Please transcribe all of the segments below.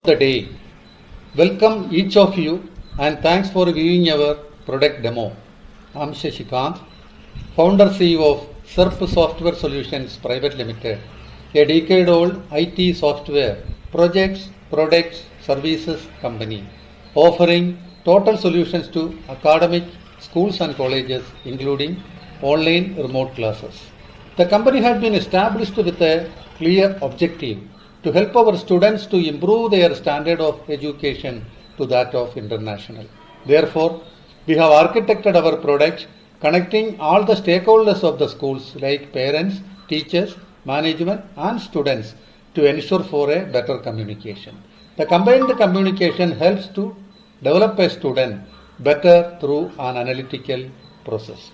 The day. Welcome each of you and thanks for viewing our product demo. I'm Shashikant, founder CEO of Services.Software Solutions Private Limited, a decade-old IT software projects, products, services company offering total solutions to academic schools and colleges including online remote classes. The company has been established with a clear objective to help our students to improve their standard of education to that of international. Therefore, we have architected our product connecting all the stakeholders of the schools like parents, teachers, management and students to ensure for a better communication. The combined communication helps to develop a student better through an analytical process.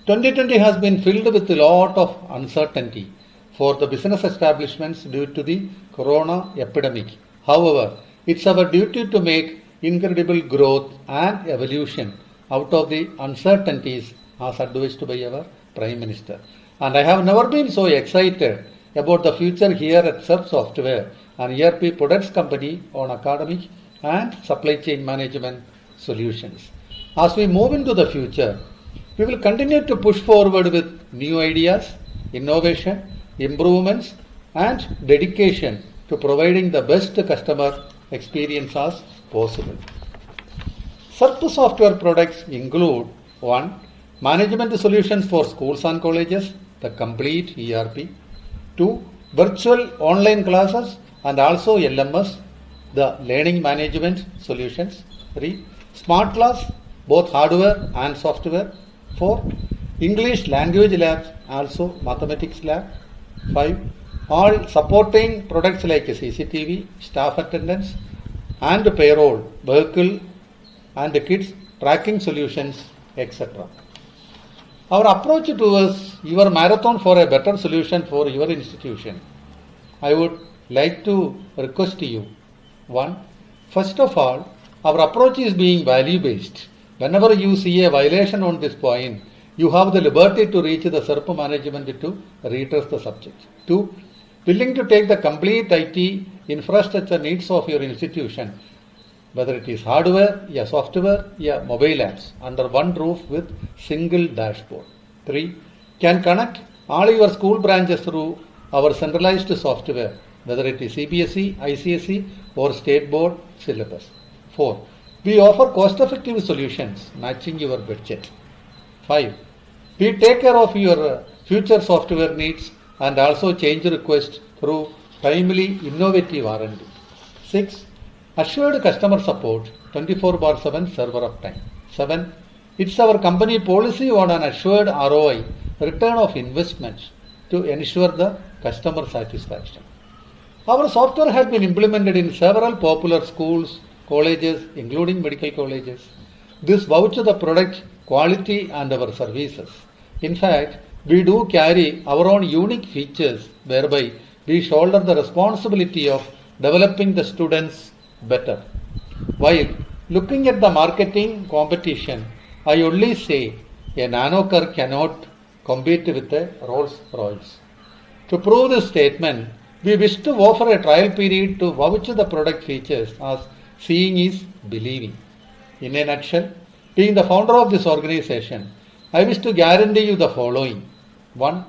2020 has been filled with a lot of uncertainty for the business establishments due to the corona epidemic. However, it's our duty to make incredible growth and evolution out of the uncertainties as advised by our Prime Minister. And I have never been so excited about the future here at Services.Software, an ERP products company on academic and supply chain management solutions. As we move into the future, we will continue to push forward with new ideas, innovation, improvements and dedication to providing the best customer experience as possible. Services.Software products include 1. Management solutions for schools and colleges, the complete ERP. 2. Virtual online classes and also LMS, the learning management solutions. 3. Smart class, both hardware and software. 4. English language labs, also mathematics lab. 5. All supporting products like CCTV, staff attendance and payroll, vehicle and kids tracking solutions, etc. Our approach towards your marathon for a better solution for your institution. I would like to request you. 1. First of all, our approach is being value based. Whenever you see a violation on this point, you have the liberty to reach the CERP management to redress the subject. 2. Willing to take the complete IT infrastructure needs of your institution, whether it is hardware, software, mobile apps, under one roof with single dashboard. 3. Can connect all your school branches through our centralized software, whether it is CBSE, ICSE or state board syllabus. 4. We offer cost-effective solutions matching your budget. 5. We take care of your future software needs and also change requests through timely innovative R&D. 6. Assured customer support 24/7 server uptime. 7. It's our company policy on an assured ROI, return of investments, to ensure the customer satisfaction. Our software has been implemented in several popular schools, colleges, including medical colleges. This vouches the product quality and our services. In fact, we do carry our own unique features whereby we shoulder the responsibility of developing the students better. While looking at the marketing competition, I only say a nano car cannot compete with a Rolls Royce. To prove this statement, we wish to offer a trial period to vouch the product features as seeing is believing. In a nutshell, being the founder of this organization, I wish to guarantee you the following. 1.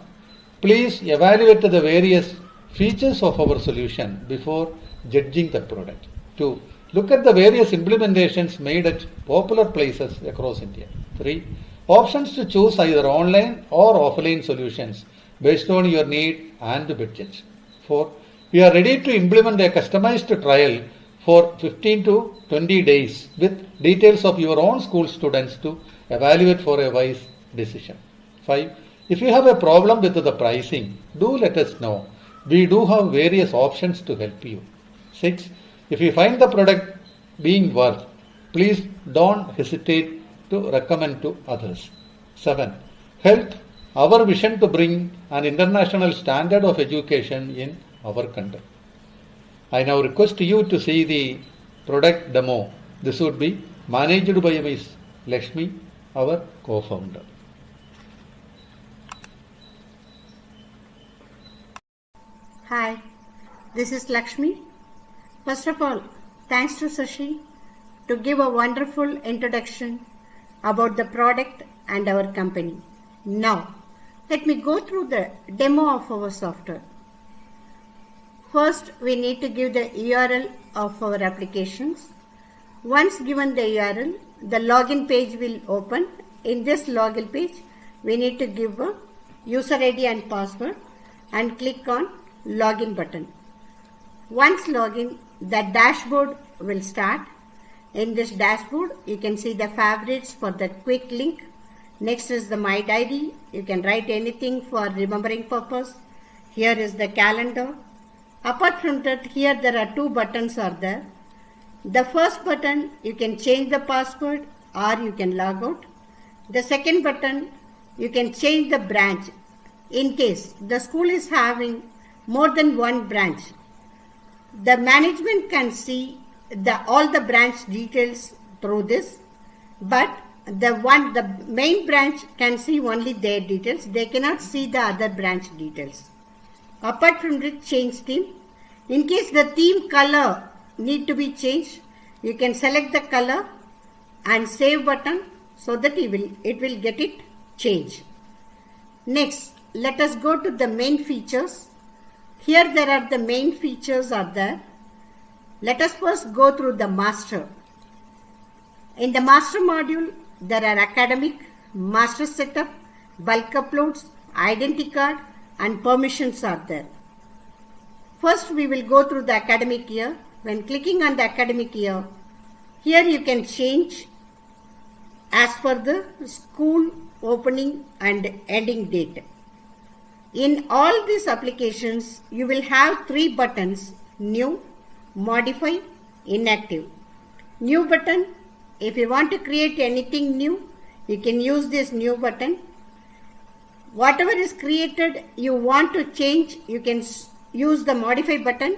Please evaluate the various features of our solution before judging the product. 2. Look at the various implementations made at popular places across India. 3. Options to choose either online or offline solutions based on your need and budget. 4. We are ready to implement a customized trial for 15 to 20 days with details of your own school students to evaluate for a wise decision. 5. If you have a problem with the pricing, do let us know. We do have various options to help you. 6. If you find the product being worth, please don't hesitate to recommend to others. 7. Help our vision to bring an international standard of education in our country. I now request you to see the product demo. This would be managed by Ms. Lakshmi, our co-founder. Hi, this is Lakshmi. First of all, thanks to Sashi to give a wonderful introduction about the product and our company. Now, let me go through the demo of our software. First, we need to give the URL of our applications. Once given the URL, the login page will open. In this login page, we need to give a user ID and password and click on login button. Once login, the dashboard will start. In this dashboard, you can see the favorites for the quick link. Next is the My Diary. You can write anything for remembering purpose. Here is the calendar. Apart from that, here there are two buttons are there. The first button, you can change the password or you can log out. The second button, you can change the branch. In case the school is having more than one branch, the management can see all the branch details through this, but the main branch can see only their details. They cannot see the other branch details. Apart from this, change theme. In case the theme color need to be changed, you can select the color and save button so that it will get it changed. Next, let us go to the main features. Here there are the main features are there. Let us first go through the master. In the master module, there are academic, master setup, bulk uploads, identity card and permissions are there. First we will go through the academic year. When clicking on the academic year, here you can change as per the school opening and ending date. In all these applications, you will have three buttons: new, modify, inactive. New button, if you want to create anything new, you can use this new button. Whatever is created you want to change, you can use the modify button.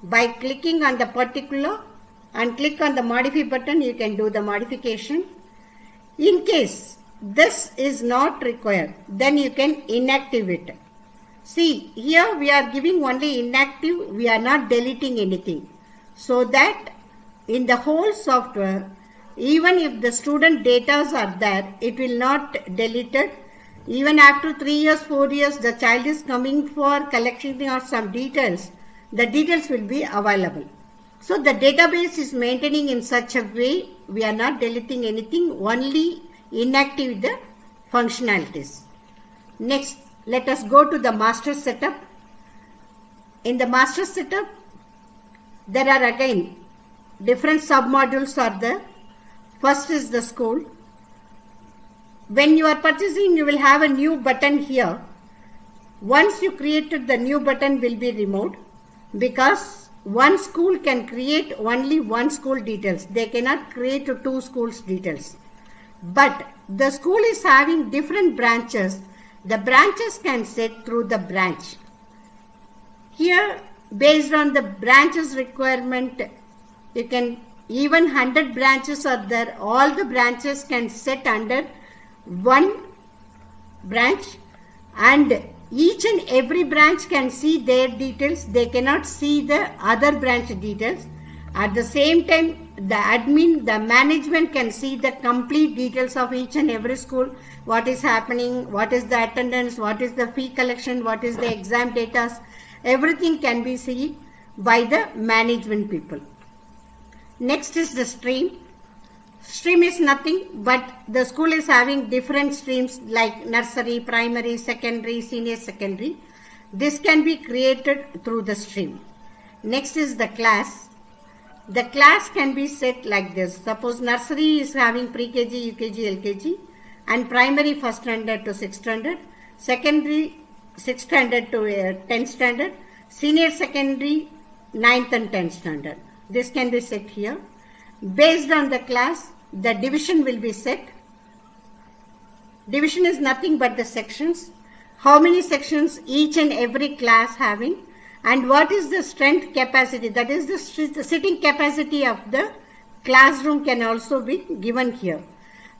By clicking on the particular and click on the modify button, you can do the modification. In case this is not required, then you can inactive it. See, here we are giving only inactive, we are not deleting anything. So that in the whole software, even if the student data are there, it will not delete it. Even after 3 years, 4 years, the child is coming for collecting of some details, the details will be available. So the database is maintaining in such a way, we are not deleting anything, only inactive the functionalities. Next, let us go to the master setup. In the master setup, there are again different submodules are there. First is the school. When you are purchasing, you will have a new button here. Once you created, the new button will be removed because one school can create only one school details. They cannot create two schools details. But the school is having different branches. The branches can set through the branch. Here, based on the branches requirement, you can even 100 branches are there. All the branches can set under one branch, and each and every branch can see their details. They cannot see the other branch details. At the same time, the admin, the management can see the complete details of each and every school. What is happening, what is the attendance, what is the fee collection, what is the exam data. Everything can be seen by the management people. Next is the stream. Stream is nothing but the school is having different streams like nursery, primary, secondary, senior secondary. This can be created through the stream. Next is the class. The class can be set like this. Suppose nursery is having pre-KG, UKG, LKG, and primary first standard to 6th standard, secondary 6th standard to 10th standard, senior secondary 9th and 10th standard. This can be set here. Based on the class, the division will be set. Division is nothing but the sections. How many sections each and every class having, and what is the strength capacity, that is the sitting capacity of the classroom can also be given here.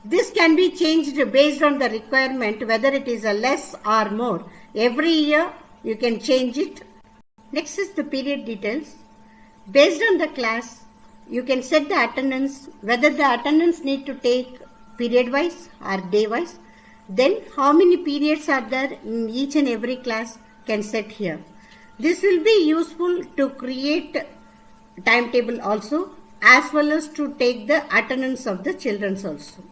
This can be changed based on the requirement, whether it is a less or more. Every year you can change it. Next is the period details. Based on the class, you can set the attendance, whether the attendance need to take period wise or day wise. Then how many periods are there in each and every class can set here. This will be useful to create timetable also, as well as to take the attendance of the children also.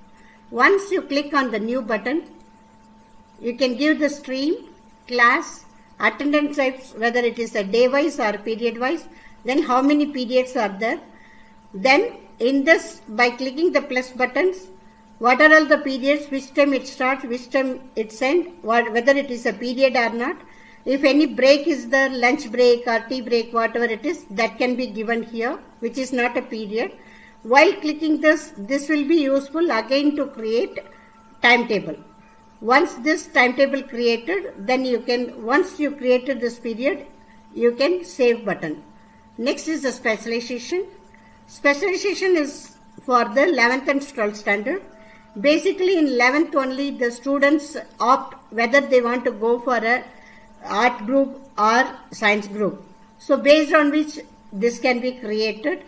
Once you click on the new button, you can give the stream, class, attendance types, whether it is a day wise or period wise, then how many periods are there. Then in this, by clicking the plus buttons, what are all the periods, which time it starts, which time it ends, whether it is a period or not. If any break is there, lunch break or tea break, whatever it is, that can be given here, which is not a period. While clicking this will be useful again to create timetable. Once this timetable created, then you can, once you created this period, you can save button. Next is the specialization. Specialization is for the 11th and 12th standard. Basically in 11th only the students opt whether they want to go for a art group or science group. So based on which this can be created.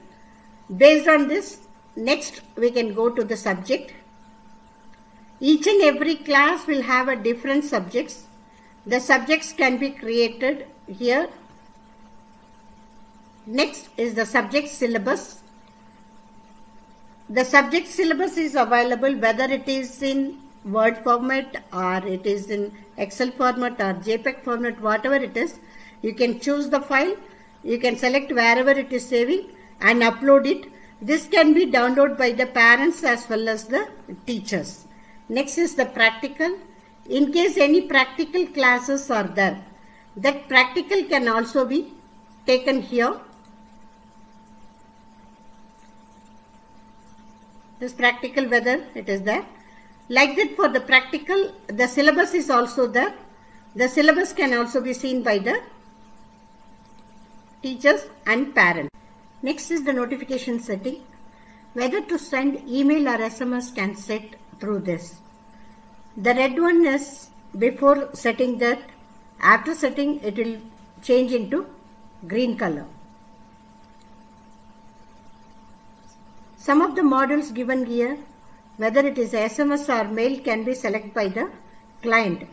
Based on this, next we can go to the subject. Each and every class will have a different subjects. The subjects can be created here. Next is the subject syllabus. The subject syllabus is available whether it is in Word format or it is in Excel format or JPEG format, whatever it is. You can choose the file. You can select wherever it is saving and upload it. This can be downloaded by the parents as well as the teachers. Next is the practical. In case any practical classes are there, that practical can also be taken here. This practical, whether it is there. Like that for the practical, the syllabus is also there. The syllabus can also be seen by the teachers and parents. Next is the notification setting. Whether to send email or SMS can set through this. The red one is before setting that. After setting, it will change into green color. Some of the modules given here, whether it is SMS or mail, can be selected by the client.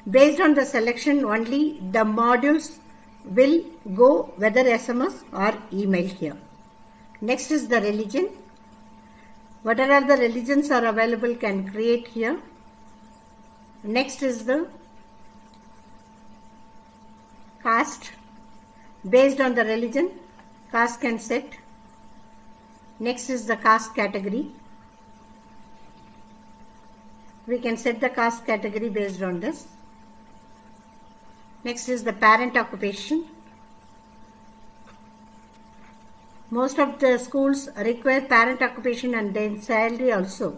Based on the selection only, the modules will go whether SMS or email here. Next is the religion. Whatever the religions are available can create here. Next is the caste. Based on the religion, caste can set. Next is the caste category. We can set the caste category based on this. Next is the parent occupation. Most of the schools require parent occupation and then salary also.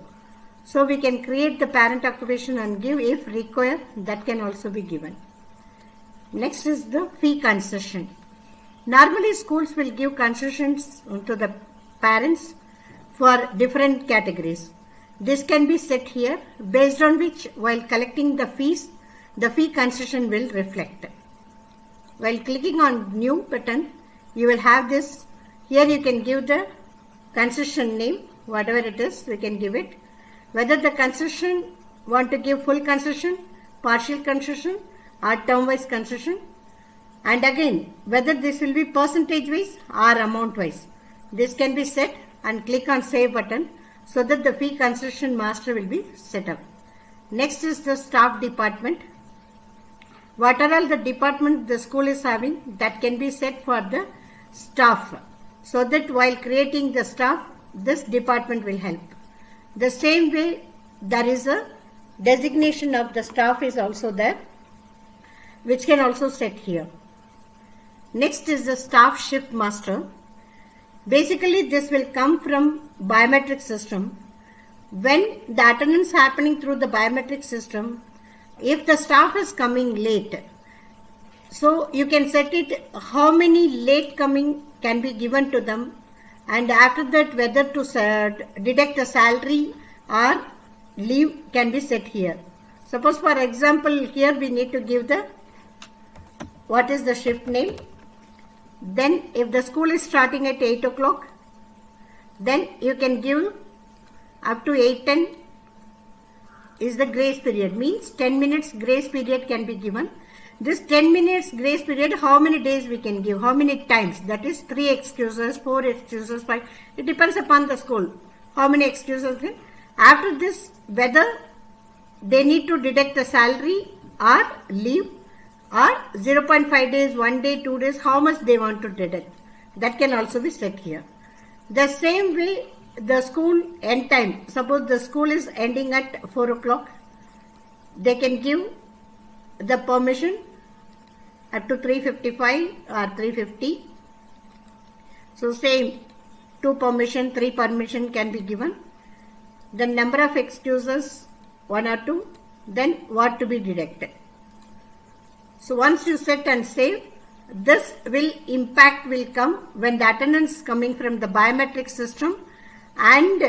So we can create the parent occupation and give, if required, that can also be given. Next is the fee concession. Normally schools will give concessions to the parents for different categories. This can be set here, based on which while collecting the fees, the fee concession will reflect. While clicking on new button, you will have this. Here you can give the concession name, whatever it is, we can give it. Whether the concession want to give full concession, partial concession or term wise concession. And again, whether this will be percentage wise or amount wise. This can be set and click on save button so that the fee concession master will be set up. Next is the staff department. What are all the department the school is having, that can be set for the staff. So that while creating the staff, this department will help. The same way, there is a designation of the staff is also there, which can also set here. Next is the staff shift master. Basically, this will come from biometric system. When the attendance happening through the biometric system, if the staff is coming late, so you can set it how many late coming can be given to them, and after that whether to deduct a salary or leave can be set here. Suppose for example here we need to give the, what is the shift name? Then if the school is starting at 8 o'clock, then you can give up to 8:10 is the grace period. Means 10 minutes grace period can be given. This 10 minutes grace period, how many days we can give? How many times? That is 3 excuses, 4 excuses, 5. It depends upon the school. How many excuses? After this, whether they need to deduct the salary or leave or 0.5 days, 1 day, 2 days, how much they want to deduct. That can also be set here. The same way the school end time. Suppose the school is ending at 4 o'clock. They can give the permission up to 3:55 or 3:50. So same, 2 permission, 3 permission can be given. The number of excuses, 1 or 2, then what to be deducted. So once you set and save, this impact will come when the attendance coming from the biometric system, and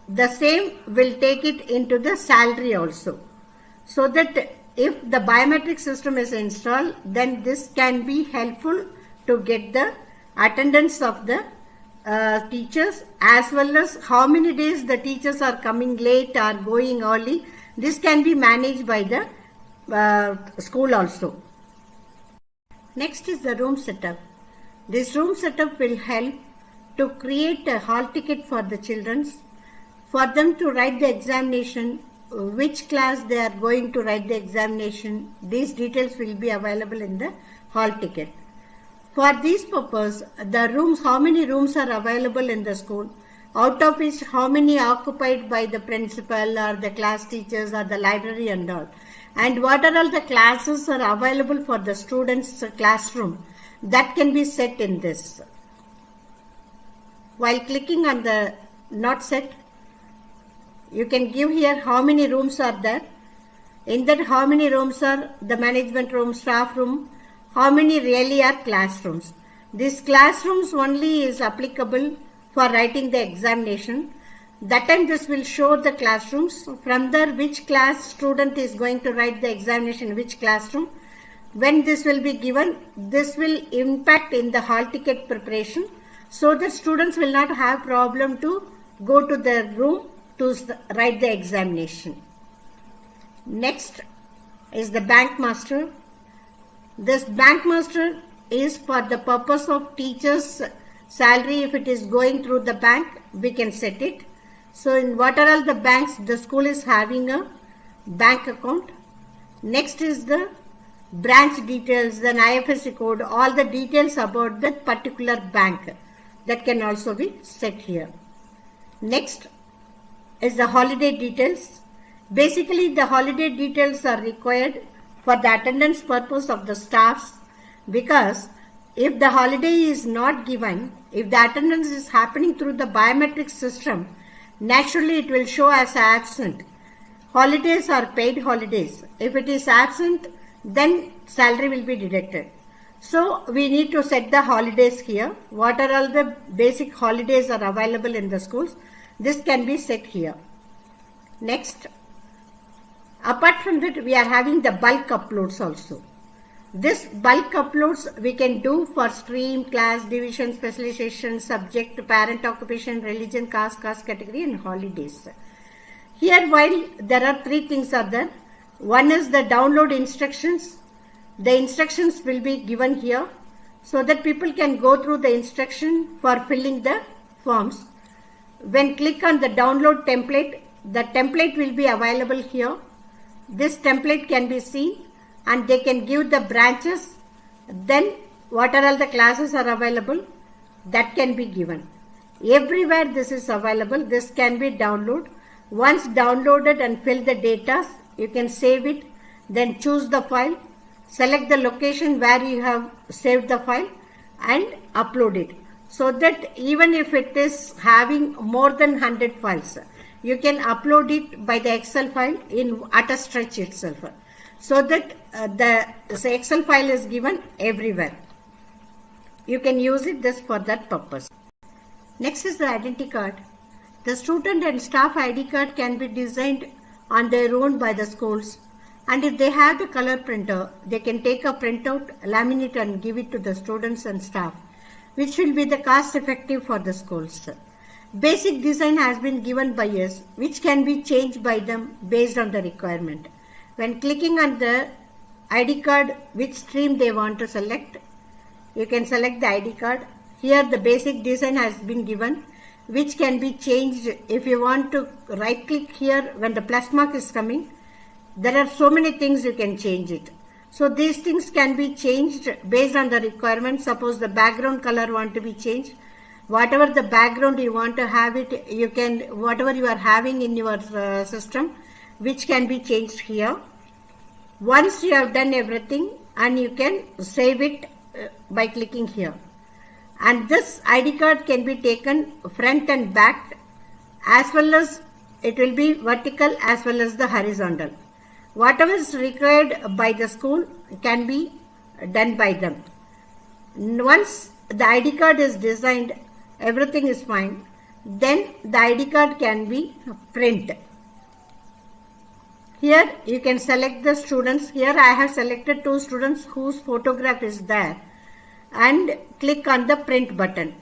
the same will take it into the salary also. So that if the biometric system is installed, then this can be helpful to get the attendance of the teachers, as well as how many days the teachers are coming late or going early. This can be managed by the school also. Next is the room setup. This room setup will help to create a hall ticket for the children, for them to write the examination, which class they are going to write the examination. These details will be available in the hall ticket. For this purpose, the rooms, how many rooms are available in the school, out of which how many are occupied by the principal or the class teachers or the library and all, and what are all the classes are available for the students' classroom, that can be set in this. While clicking on the not set, you can give here how many rooms are there. In that, how many rooms are the management room, staff room, how many really are classrooms. These classrooms only is applicable for writing the examination. That time this will show the classrooms. From there, which class student is going to write the examination, which classroom. When this will be given, this will impact in the hall ticket preparation, so that students will not have problem to go to their room to write the examination. Next is the bank master. This bank master is for the purpose of teachers' salary. If it is going through the bank, we can set it. So in what are all the banks, the school is having a bank account. Next is the branch details, then IFSC code, all the details about that particular bank, that can also be set here. Next is the holiday details. Basically, the holiday details are required for the attendance purpose of the staffs, because if the holiday is not given, if the attendance is happening through the biometric system, naturally it will show as absent. Holidays are paid holidays. If it is absent, then salary will be deducted. So we need to set the holidays here. What are all the basic holidays are available in the schools? This can be set here. Next, apart from that, we are having the bulk uploads also. This bulk uploads we can do for stream, class, division, specialization, subject, parent, occupation, religion, caste category, and holidays. Here, while there are 3 things are there. One is the download instructions. The instructions will be given here, so that people can go through the instruction for filling the forms. When click on the download template, the template will be available here. This template can be seen, and they can give the branches. Then what are all the classes are available, that can be given. Everywhere this is available. This can be downloaded. Once downloaded and fill the data, you can save it, then choose the file, select the location where you have saved the file, and upload it. So that even if it is having more than 100 files, you can upload it by the Excel file at a stretch itself. So that the Excel file is given everywhere. You can use it just for that purpose. Next is the identity card. The student and staff ID card can be designed on their own by the schools, and if they have the color printer, they can take a printout, laminate and give it to the students and staff. which will be the cost effective for the schools. Basic design has been given by us, which can be changed by them based on the requirement. When clicking on the ID card, which stream they want to select, you can select the ID card. Here the basic design has been given, which can be changed. If you want to right click here, when the plus mark is coming, there are so many things you can change it. So these things can be changed based on the requirement. Suppose the background color want to be changed. Whatever the background you want to have it, you can, whatever you are having in your system, which can be changed here. Once you have done everything, and you can save it by clicking here. And this ID card can be taken front and back, as well as it will be vertical as well as the horizontal. Whatever is required by the school can be done by them. Once the ID card is designed, everything is fine, then the ID card can be print. Here you can select the students. Here I have selected 2 students whose photograph is there, and click on the print button.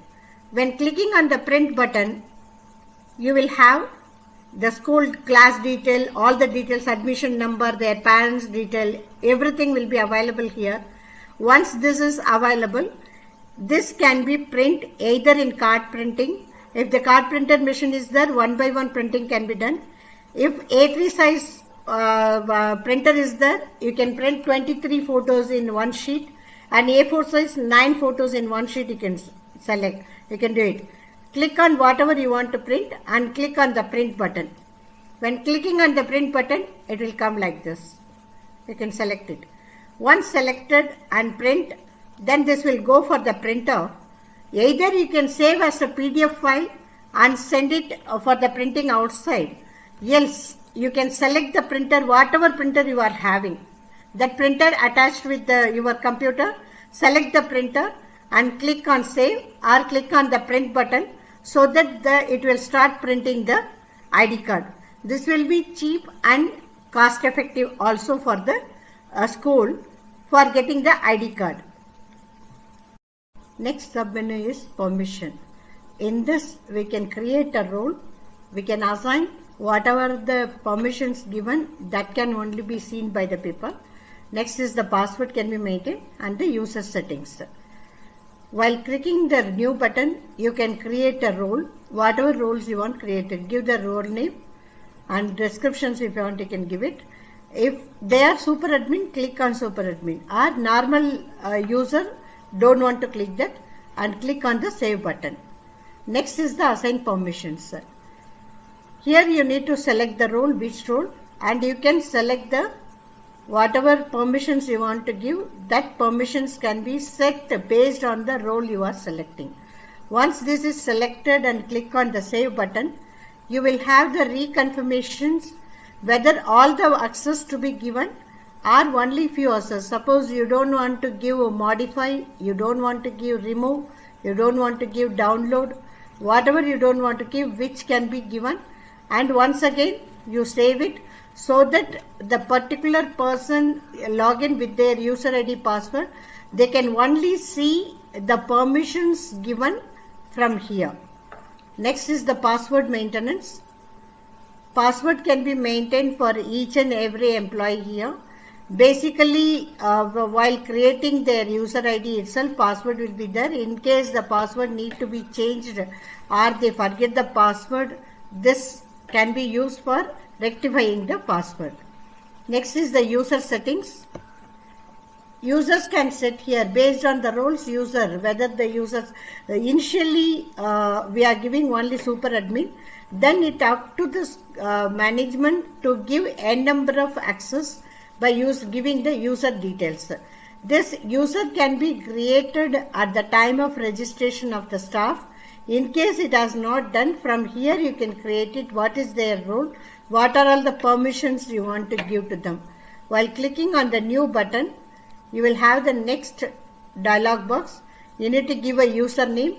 When clicking on the print button, you will have the school class detail, all the details, admission number, their parents detail, everything will be available here. Once this is available, this can be print either in card printing. If the card printer machine is there, 1 by 1 printing can be done. If A3 size printer is there, you can print 23 photos in one sheet, and A4 size 9 photos in one sheet you can select. You can do it. Click on whatever you want to print and click on the print button. When clicking on the print button, it will come like this. You can select it. Once selected and print, then this will go for the printer. Either you can save as a PDF file and send it for the printing outside. Else, you can select the printer, whatever printer you are having. That printer attached with your computer, select the printer and click on save or click on the print button, so that it will start printing the ID card. This will be cheap and cost effective also for the school for getting the ID card. Next submenu is permission. In this we can create a role. We can assign whatever the permissions given, that can only be seen by the people. Next is the password can be maintained and the user settings. While clicking the new button, you can create a role, whatever roles you want created. Give the role name and descriptions if you want, you can give it. If they are super admin, click on super admin. Or normal user, don't want to click that, and click on the save button. Next is the assign permissions. Here you need to select the role, which role, and you can select the whatever permissions you want to give. That permissions can be set based on the role you are selecting. Once this is selected and click on the save button, you will have the reconfirmations whether all the access to be given or only few access. Suppose you don't want to give modify, you don't want to give remove, you don't want to give download, whatever you don't want to give, which can be given, and once again you save it, so that the particular person log in with their user ID password, they can only see the permissions given from here. Next is the password maintenance. Password can be maintained for each and every employee here. Basically, while creating their user ID itself, password will be there. In case the password need to be changed or they forget the password, this can be used for rectifying the password. Next is the user settings. Users can set here based on the roles user, whether the users initially we are giving only super admin, then it up to this management to give n number of access by giving the user details. This user can be created at the time of registration of the staff. In case it has not done, from here you can create it, what is their role, what are all the permissions you want to give to them. While clicking on the new button, you will have the next dialog box. You need to give a username.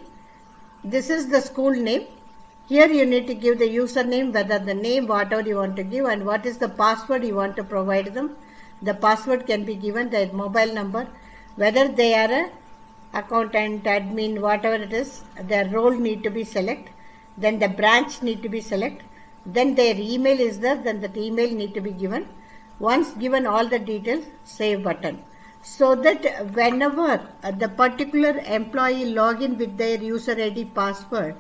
This is the school name. Here you need to give the username, whether the name, whatever you want to give, and what is the password you want to provide them. The password can be given, the mobile number, whether they are accountant, admin, whatever it is, their role need to be select. Then the branch need to be select. Then their email is there, then that email need to be given. Once given all the details, save button. So that whenever the particular employee log in with their user ID password,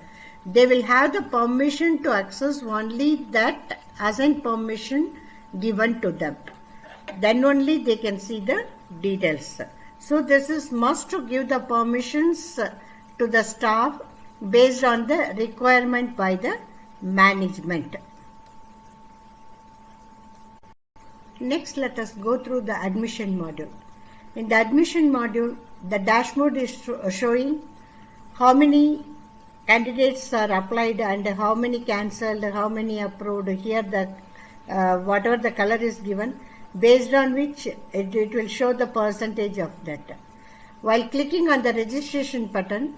they will have the permission to access only that assigned permission given to them. Then only they can see the details. So this is must to give the permissions to the staff based on the requirement by the management. Next, let us go through the admission module. In the admission module, the dashboard is showing how many candidates are applied and how many cancelled, how many approved. Here the whatever the color is given, based on which it will show the percentage of that. While clicking on the registration button,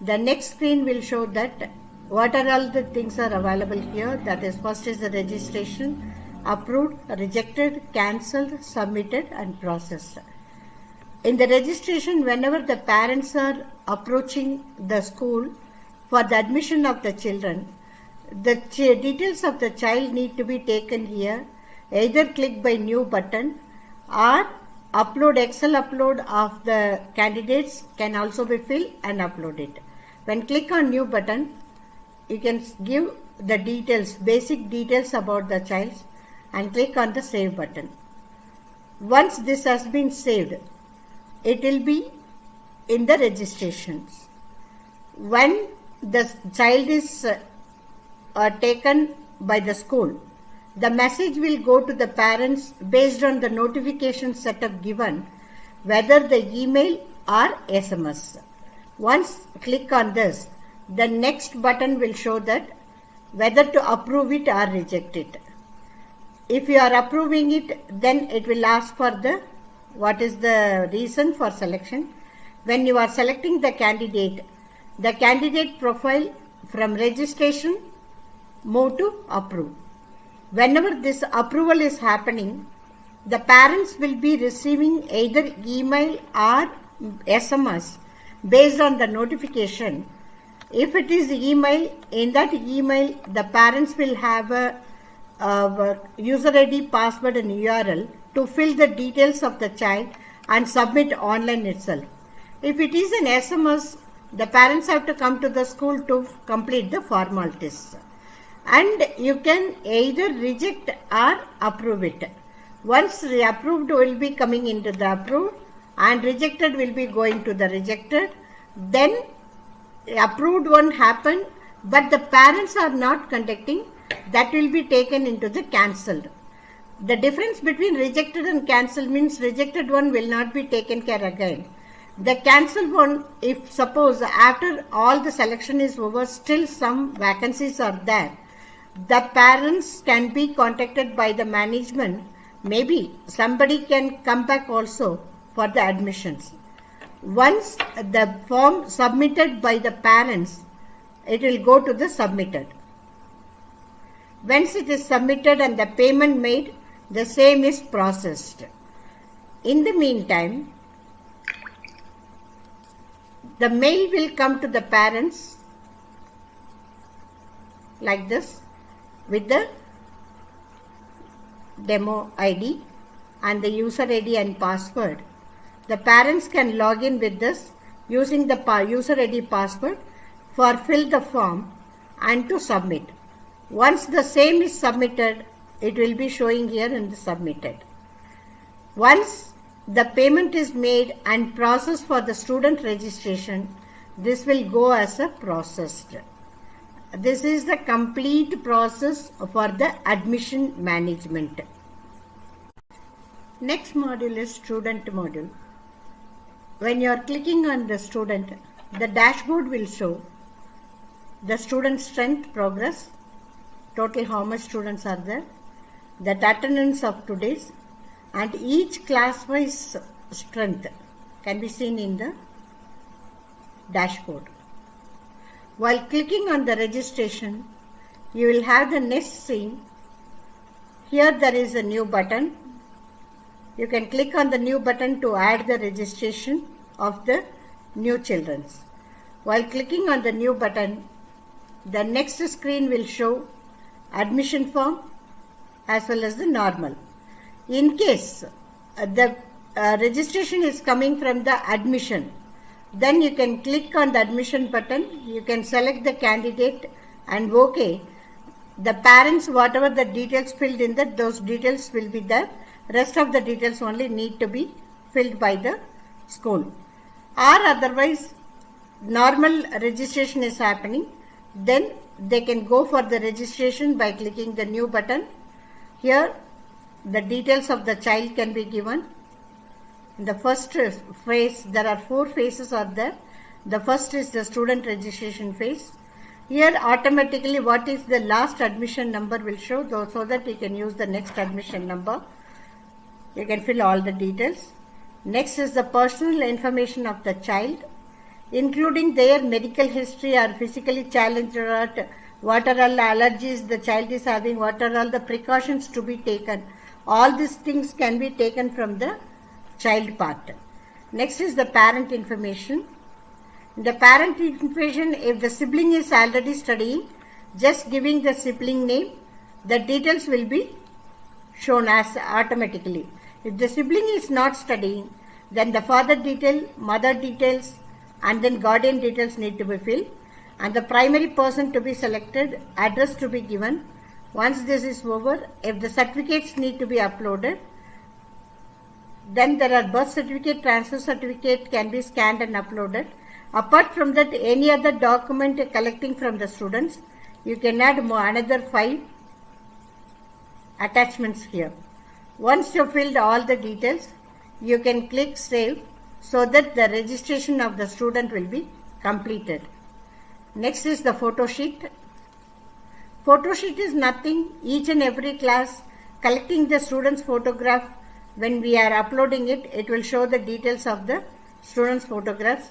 the next screen will show that what are all the things are available here. That is, first is the registration, approved, rejected, cancelled, submitted and processed. In the registration, whenever the parents are approaching the school for the admission of the children, the details of the child need to be taken here. Either click by new button or upload, Excel upload of the candidates can also be filled and upload it. When click on new button, you can give the details, basic details about the child and click on the save button. Once this has been saved, it will be in the registrations. When the child is taken by the school, the message will go to the parents based on the notification setup given, whether the email or SMS. Once click on this, the next button will show that whether to approve it or reject it. If you are approving it, then it will ask for the what is the reason for selection. When you are selecting the candidate profile from registration move to approve. Whenever this approval is happening, the parents will be receiving either email or SMS based on the notification. If it is email, in that email the parents will have a user ID, password and URL to fill the details of the child and submit online itself. If it is an SMS, the parents have to come to the school to complete the formalities. And you can either reject or approve it. Once the approved will be coming into the approved and rejected will be going to the rejected. Then approved one happen, but the parents are not conducting, that will be taken into the cancelled. The difference between rejected and cancelled means rejected one will not be taken care again. The cancelled one, if suppose after all the selection is over, still some vacancies are there, the parents can be contacted by the management. Maybe somebody can come back also for the admissions. Once the form submitted by the parents, it will go to the submitted. Once it is submitted and the payment made, the same is processed. In the meantime, the mail will come to the parents like this with the demo ID and the user ID and password. The parents can log in with this using the user ID password for fill the form and to submit. Once the same is submitted, it will be showing here in the submitted. Once the payment is made and processed for the student registration, this will go as a processed. This is the complete process for the admission management. Next module is student module. When you are clicking on the student, the dashboard will show the student strength progress, total how much students are there, that attendance of today's, and each class wise strength can be seen in the dashboard. While clicking on the registration, you will have the next scene. Here there is a new button. You can click on the new button to add the registration of the new children. While clicking on the new button, the next screen will show admission form as well as the normal. In case the registration is coming from the admission, then you can click on the admission button, you can select the candidate and OK. The parents, whatever the details filled in that, those details will be there. Rest of the details only need to be filled by the school. Or otherwise, normal registration is happening, then they can go for the registration by clicking the new button. Here, the details of the child can be given. In the first phase, there are 4 phases are there. The first is the student registration phase. Here automatically what is the last admission number will show, so that you can use the next admission number. You can fill all the details. Next is the personal information of the child, including their medical history or physically challenged, or what are all the allergies the child is having, what are all the precautions to be taken. All these things can be taken from the child part. Next is the parent information. The parent information, if the sibling is already studying, just giving the sibling name, the details will be shown as automatically. If the sibling is not studying, then the father detail, mother details, and then guardian details need to be filled, and the primary person to be selected, address to be given. Once this is over, if the certificates need to be uploaded, then there are birth certificate, transfer certificate can be scanned and uploaded. Apart from that, any other document collecting from the students, you can add another 5 attachments here. Once you filled all the details, you can click save, so that the registration of the student will be completed. Next is the photo sheet. Photo sheet is nothing, each and every class collecting the student's photograph. When we are uploading it, it will show the details of the student's photographs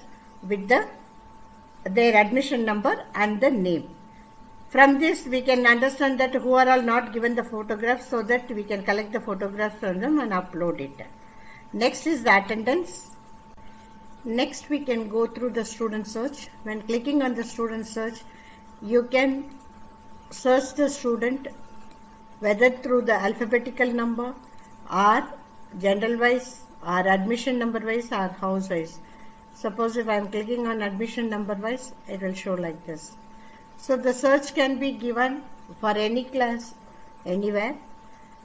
with their admission number and the name. From this we can understand that who are all not given the photographs, so that we can collect the photographs from them and upload it. Next is the attendance. Next we can go through the student search. When clicking on the student search, you can search the student whether through the alphabetical number or general wise or admission number wise or house wise. Suppose if I am clicking on admission number wise, it will show like this. So the search can be given for any class, anywhere.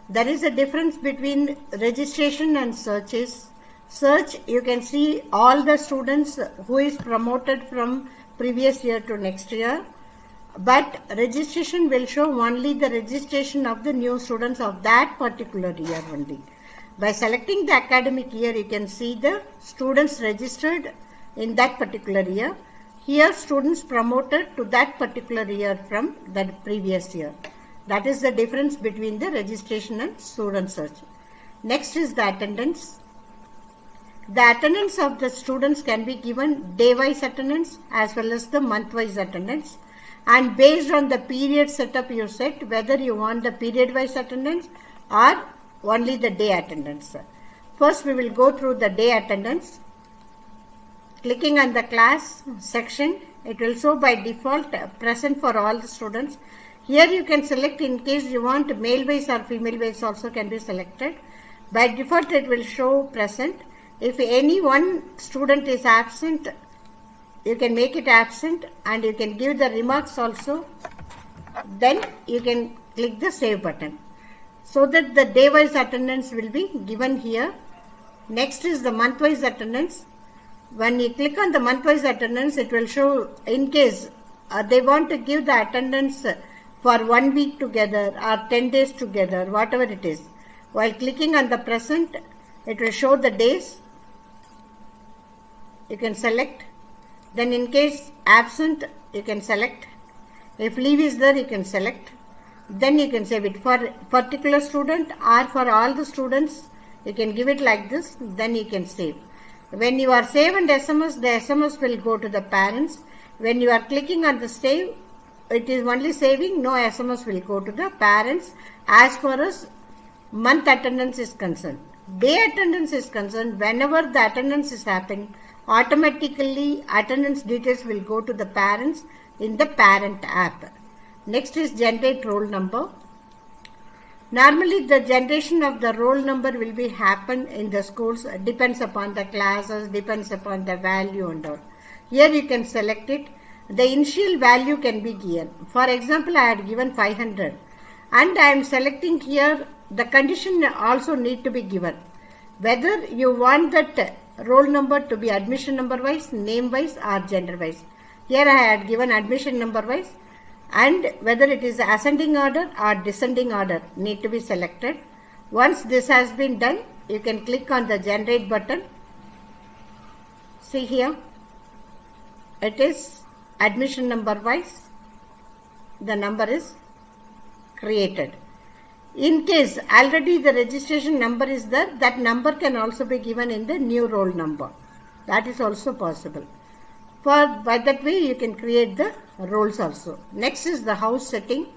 There is a difference between registration and searches. Search, you can see all the students who is promoted from previous year to next year. But registration will show only the registration of the new students of that particular year only. By selecting the academic year, you can see the students registered in that particular year. Here, students promoted to that particular year from the previous year. That is the difference between the registration and student search. Next is the attendance. The attendance of the students can be given day-wise attendance as well as the month-wise attendance. And based on the period setup you set, whether you want the period-wise attendance or only the day attendance. First we will go through the day attendance. Clicking on the class section, it will show by default present for all the students. Here you can select in case you want male-wise or female-wise also can be selected. By default it will show present. If any one student is absent, you can make it absent and you can give the remarks also. Then you can click the save button, so that the day-wise attendance will be given here. Next is the month-wise attendance. When you click on the month-wise attendance, it will show in case they want to give the attendance for 1 week together or 10 days together, whatever it is. While clicking on the present, it will show the days. You can select. Then in case absent, you can select. If leave is there, you can select. Then you can save it for particular student or for all the students. You can give it like this, then you can save. When you are save and SMS, the SMS will go to the parents. When you are clicking on the save, it is only saving, no SMS will go to the parents as far as month attendance is concerned. Day attendance is concerned, whenever the attendance is happening, automatically attendance details will go to the parents in the parent app. Next is generate roll number. Normally the generation of the roll number will be happen in the schools, depends upon the classes, depends upon the value and all. Here you can select it. The initial value can be given. For example, I had given 500 and I am selecting here the condition also need to be given. Whether you want that roll number to be admission number wise, name wise or gender wise. Here I had given admission number wise, and whether it is ascending order or descending order need to be selected. Once this has been done, you can click on the generate button. See here, it is admission number wise, the number is created. In case already the registration number is there, that number can also be given in the new roll number. That is also possible. By that way you can create the roles also. Next is the house setting.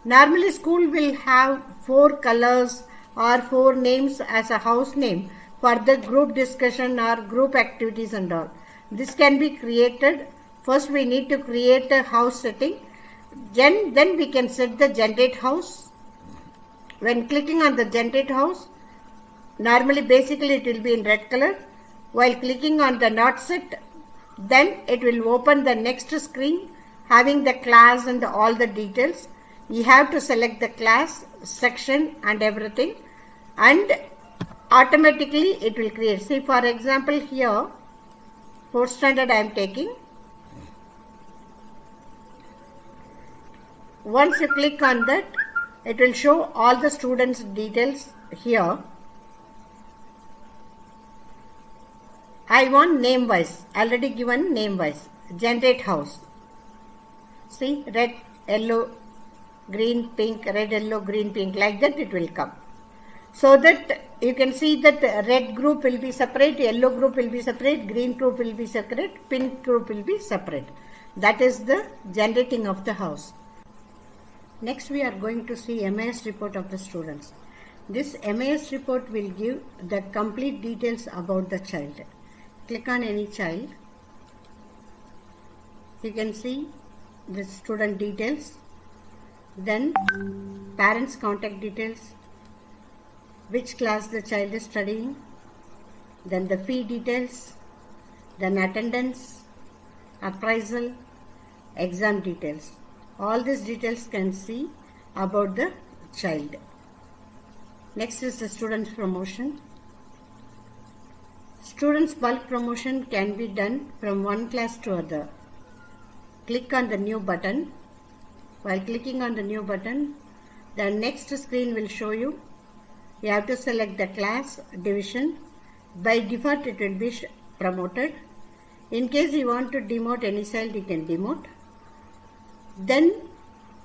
Normally school will have 4 colors or 4 names as a house name for the group discussion or group activities and all. This can be created. First we need to create a house setting. Then we can set the generate house. When clicking on the generate house, normally basically it will be in red color. While clicking on the not set, then it will open the next screen having the class and all the details. You have to select the class, section and everything, and automatically it will create. See, for example, here 4th standard I am taking. Once you click on that, it will show all the students' details here. I want name wise, already given name wise. Generate house. See, red, yellow, green, pink, red, yellow, green, pink, like that it will come. So that you can see that red group will be separate, yellow group will be separate, green group will be separate, pink group will be separate. That is the generating of the house. Next we are going to see MAS report of the students. This MAS report will give the complete details about the child. Click on any child. You can see the student details, then parents' contact details, which class the child is studying, then the fee details, then attendance, appraisal, exam details. All these details can see about the child. Next is the student's promotion. Students' bulk promotion can be done from one class to other. Click on the new button. While clicking on the new button, the next screen will show you. You have to select the class, division. By default it will be promoted. In case you want to demote any child, you can demote. Then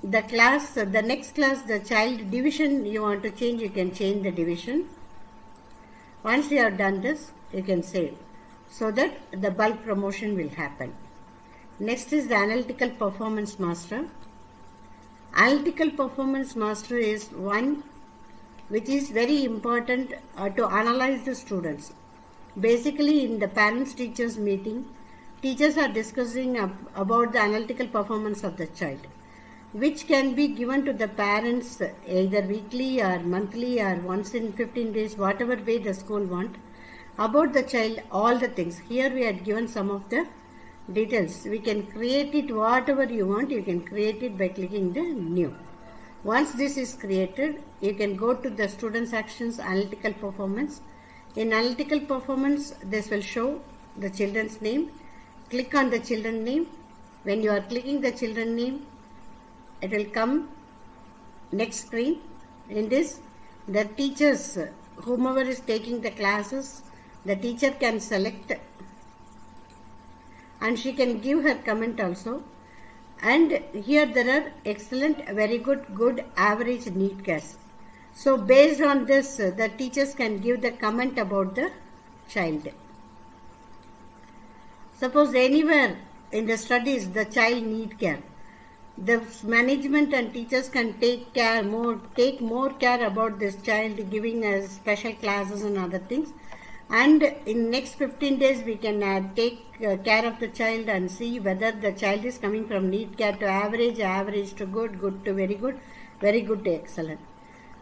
the class, the next class, the child division you want to change, you can change the division. Once you have done this, you can save, so that the bulk promotion will happen. Next is the Analytical Performance Master. Analytical Performance Master is one which is very important to analyze the students. Basically in the parents teachers meeting, teachers are discussing about the analytical performance of the child, which can be given to the parents either weekly or monthly or once in 15 days, whatever way the school want. About the child, all the things. Here we had given some of the details. We can create it whatever you want. You can create it by clicking the new. Once this is created, you can go to the students actions, analytical performance. In analytical performance, this will show the children's name. Click on the children name. When you are clicking the children name, it will come next screen. In this, the teachers, whomever is taking the classes, the teacher can select and she can give her comment also. And here there are excellent, very good, good, average, neat case. So based on this, the teachers can give the comment about the child. Suppose anywhere in the studies the child need care, the management and teachers can take more care about this child, giving us special classes and other things. and in next 15 days we can take care of the child and see whether the child is coming from need care to average, average to good, good to very good, very good to excellent.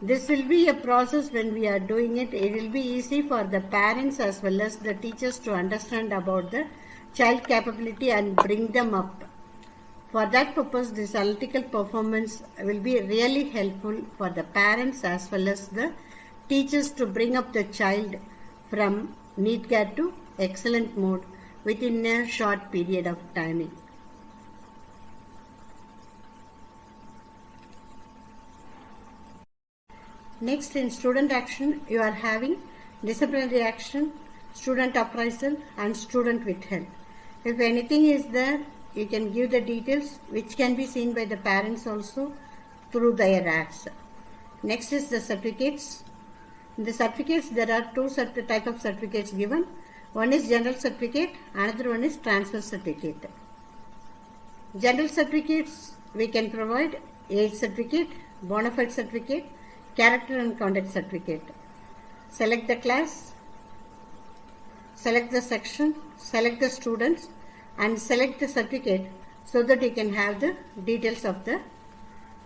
This will be a process. When we are doing it, it will be easy for the parents as well as the teachers to understand about the child capability and bring them up. For that purpose, this analytical performance will be really helpful for the parents as well as the teachers to bring up the child from need care to excellent mode within a short period of timing. Next, in student action, you are having disciplinary action, student appraisal and student withheld. If anything is there, you can give the details which can be seen by the parents also through their ads. Next is the certificates. In the certificates, there are two types of certificates given. One is general certificate, another one is transfer certificate. General certificates we can provide age certificate, bona fide certificate, character and conduct certificate. Select the class, select the section, select the students and select the certificate so that you can have the details of the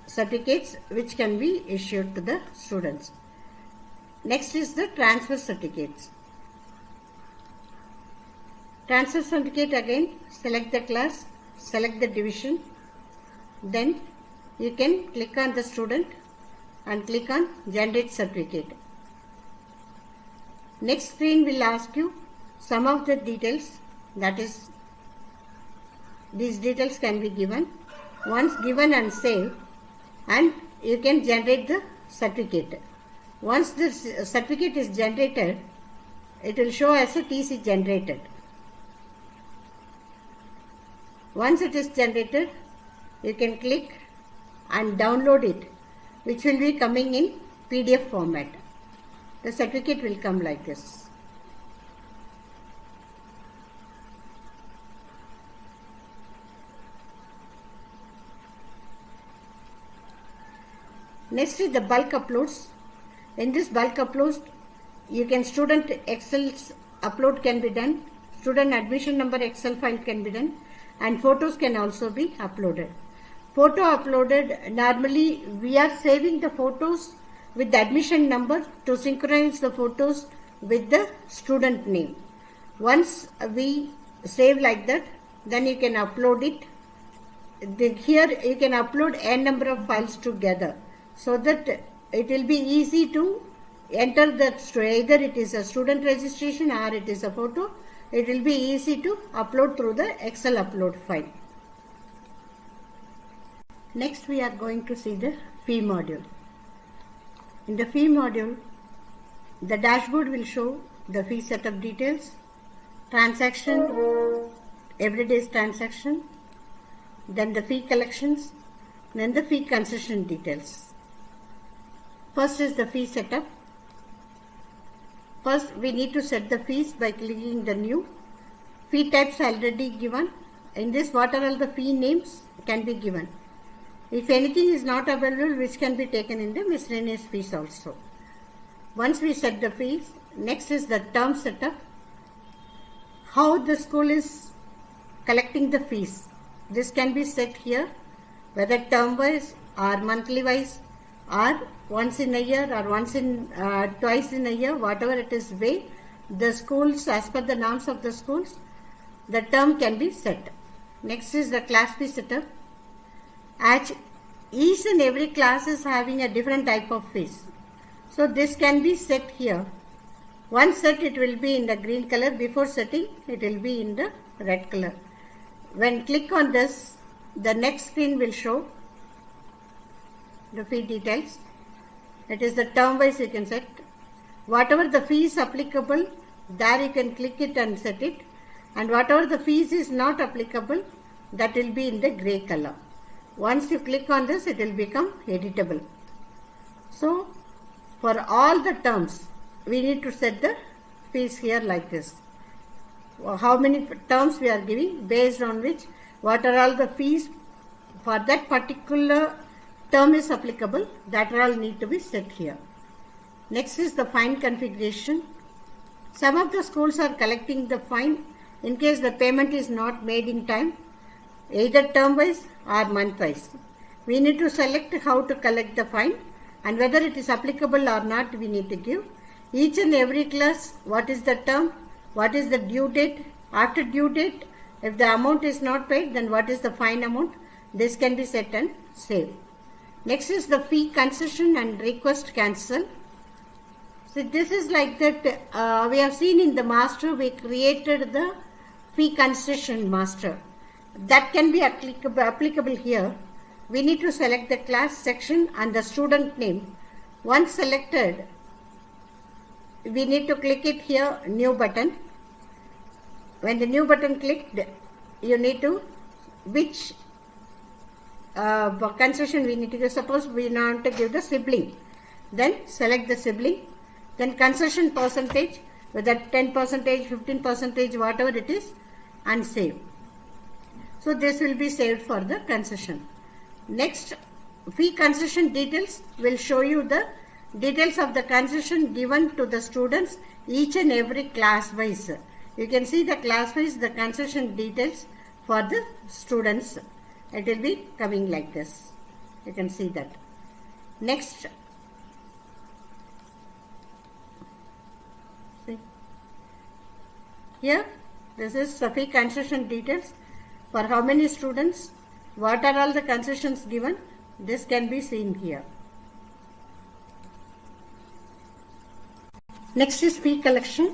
certificates which can be issued to the students. Next is the transfer certificates. Transfer certificate, again select the class, select the division, then you can click on the student and click on generate certificate. Next screen will ask you some of the details, that is these details can be given. Once given and save, and you can generate the certificate. Once this certificate is generated, it will show as a TC generated. Once it is generated, you can click and download it, which will be coming in PDF format. The certificate will come like this. Next is the bulk uploads. In this bulk uploads, you can student Excel's upload can be done, student admission number Excel file can be done, and photos can also be uploaded. Photo uploaded, normally we are saving the photos with the admission number to synchronize the photos with the student name. Once we save like that, then you can upload it. Here you can upload n number of files together so that it will be easy to enter that, either it is a student registration or it is a photo. It will be easy to upload through the Excel upload file. Next we are going to see the fee module. In the fee module, the dashboard will show the fee setup details, transaction, everyday's transaction, then the fee collections, then the fee concession details. First is the fee setup. First we need to set the fees by clicking the new. Fee types already given. In this, what are all the fee names can be given. If anything is not available, which can be taken in the miscellaneous fees also. Once we set the fees, next is the term setup. How the school is collecting the fees. This can be set here, whether term wise or monthly wise or once in a year or twice in a year, whatever it is way, the schools, as per the norms of the schools, the term can be set. Next is the class fee setup. Each and every class is having a different type of fees. So this can be set here. Once set, it will be in the green color. Before setting, it will be in the red color. When click on this, the next screen will show the fee details. It is the term wise you can set. Whatever the fee is applicable, there you can click it and set it. And whatever the fees is not applicable, that will be in the grey color. Once you click on this, it will become editable. So for all the terms, we need to set the fees here like this. How many terms we are giving, based on which what are all the fees for that particular term is applicable, that all need to be set here. Next is the fine configuration. Some of the schools are collecting the fine in case the payment is not made in time, either term wise or month wise. We need to select how to collect the fine and whether it is applicable or not we need to give. Each and every class, what is the term, what is the due date, after due date, if the amount is not paid, then what is the fine amount, this can be set and saved. Next is the fee concession and request cancel. So this is like that, we have seen in the master, we created the fee concession master. That can be applicable here. We need to select the class, section and the student name. Once selected, we need to click it here, new button. When the new button clicked, you need to, which concession we need to give. Suppose we want to give the sibling. Then select the sibling. Then concession percentage, whether 10%, 15%, whatever it is, and save. So this will be saved for the concession. Next, fee concession details will show you the details of the concession given to the students, each and every class wise. You can see the class wise, the concession details for the students. It will be coming like this. You can see that. Next, see here, this is fee concession details for how many students, what are all the concessions given. This can be seen here. Next is fee collection.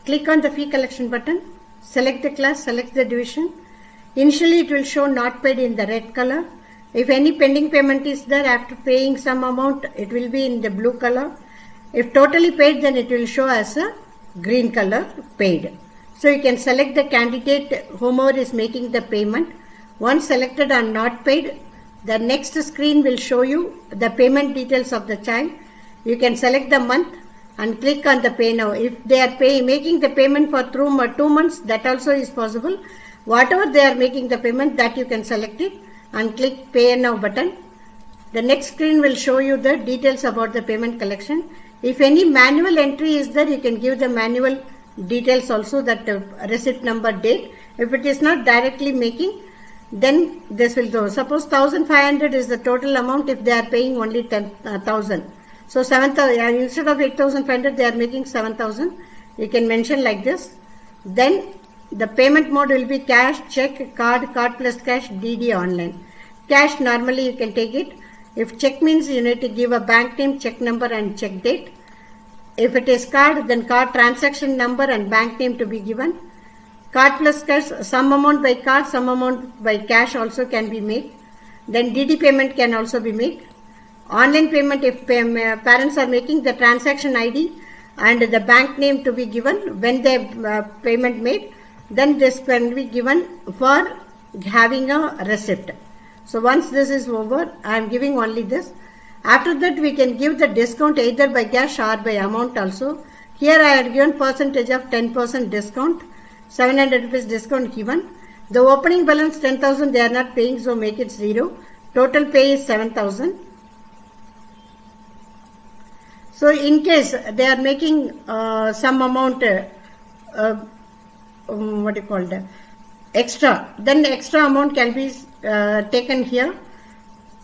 Click on the fee collection button, select the class, select the division. Initially it will show not paid in the red color. If any pending payment is there after paying some amount, it will be in the blue color. If totally paid, then it will show as a green color, paid. So you can select the candidate whomever is making the payment. Once selected and not paid, the next screen will show you the payment details of the child. You can select the month and click on the pay now. If they are making the payment for through 2 months, that also is possible. Whatever they are making the payment, that you can select it and click pay now button. The next screen will show you the details about the payment collection. If any manual entry is there, you can give the manual details also, that receipt number, date. If it is not directly making, then this will go. Suppose 1,500 is the total amount if they are paying only 10,000. So 7,000 instead of 8,500 they are making 7,000. You can mention like this. Then the payment mode will be cash, check, card, card plus cash, DD online. Cash normally you can take it. If check means you need to give a bank name, check number and check date. If it is card, then card transaction number and bank name to be given. Card plus cash, some amount by card, some amount by cash also can be made. Then DD payment can also be made. Online payment, if parents are making, the transaction ID and the bank name to be given when the payment made, then this can be given for having a receipt. So once this is over, I am giving only this. After that we can give the discount either by cash or by amount also. Here I have given percentage of 10% discount, 700 rupees discount given. The opening balance 10,000 they are not paying, so make it 0. Total pay is 7,000. So in case they are making some amount, extra, then the extra amount can be taken here.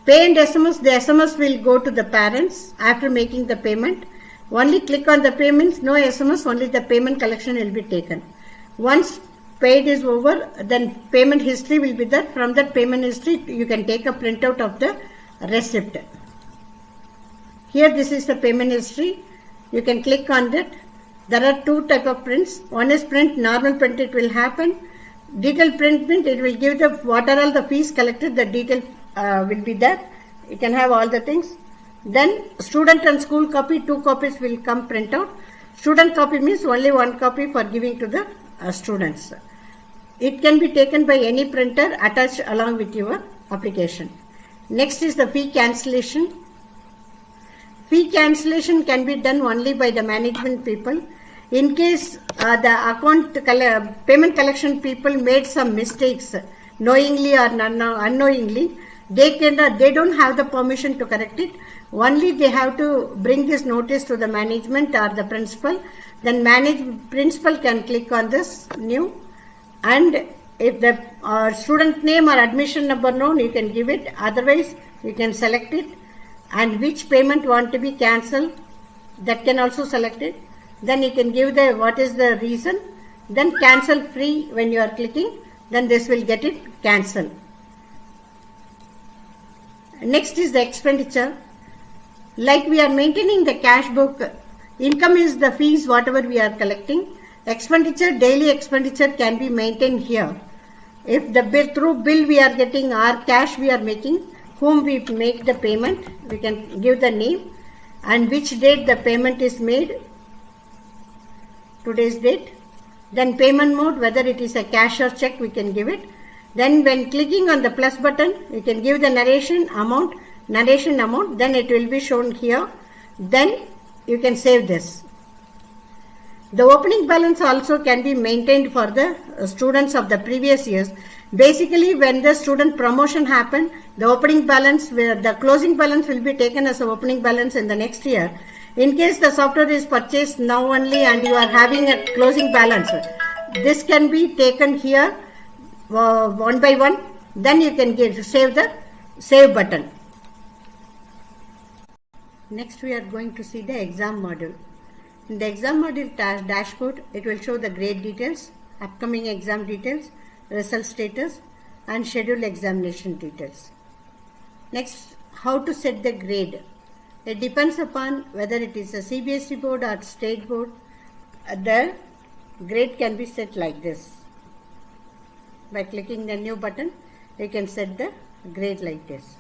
Pay and SMS, the SMS will go to the parents after making the payment. Only click on the payments, no SMS, only the payment collection will be taken. Once paid is over, then payment history will be there. From that payment history, you can take a printout of the receipt. Here this is the payment history. You can click on that. There are two type of prints. One is print, normal print it will happen. Detailed print, it will give the what are all the fees collected, the detail will be there. You can have all the things. Then student and school copy, 2 copies will come print out. Student copy means only 1 copy for giving to the students. It can be taken by any printer attached along with your application. Next is the fee cancellation. Fee cancellation can be done only by the management people. In case the payment collection people made some mistakes, knowingly or unknowingly, They don't have the permission to correct it. Only they have to bring this notice to the management or the principal. Then principal can click on this new, and if the student name or admission number known, you can give it. Otherwise, you can select it, and which payment want to be cancelled, that can also select it. Then you can give the what is the reason. Then cancel free when you are clicking. Then this will get it cancelled. Next is the expenditure. Like we are maintaining the cash book, income is the fees whatever we are collecting. Expenditure, daily expenditure can be maintained here. If the bill, through bill we are getting our cash we are making, whom we make the payment, we can give the name and which date the payment is made, today's date. Then payment mode, whether it is a cash or check, we can give it. Then when clicking on the plus button, you can give the narration amount, then it will be shown here. Then you can save this. The opening balance also can be maintained for the students of the previous years. Basically, when the student promotion happened, the opening balance, where the closing balance will be taken as an opening balance in the next year. In case the software is purchased now only and you are having a closing balance, this can be taken here one by one. Then you can save the save button. Next we are going to see the exam module. In the exam module dashboard, it will show the grade details, upcoming exam details, result status and scheduled examination details. Next, how to set the grade. It depends upon whether it is a CBSE board or state board. The grade can be set like this. By clicking the new button, you can set the grade like this.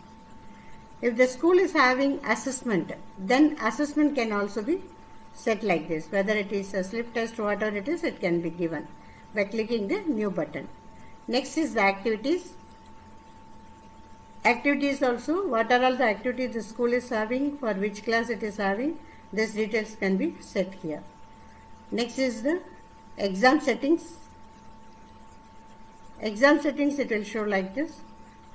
If the school is having assessment, then assessment can also be set like this. Whether it is a slip test, whatever it is, it can be given by clicking the new button. Next is the activities. Activities also, what are all the activities the school is having, for which class it is having, these details can be set here. Next is the exam settings. Exam settings, it will show like this.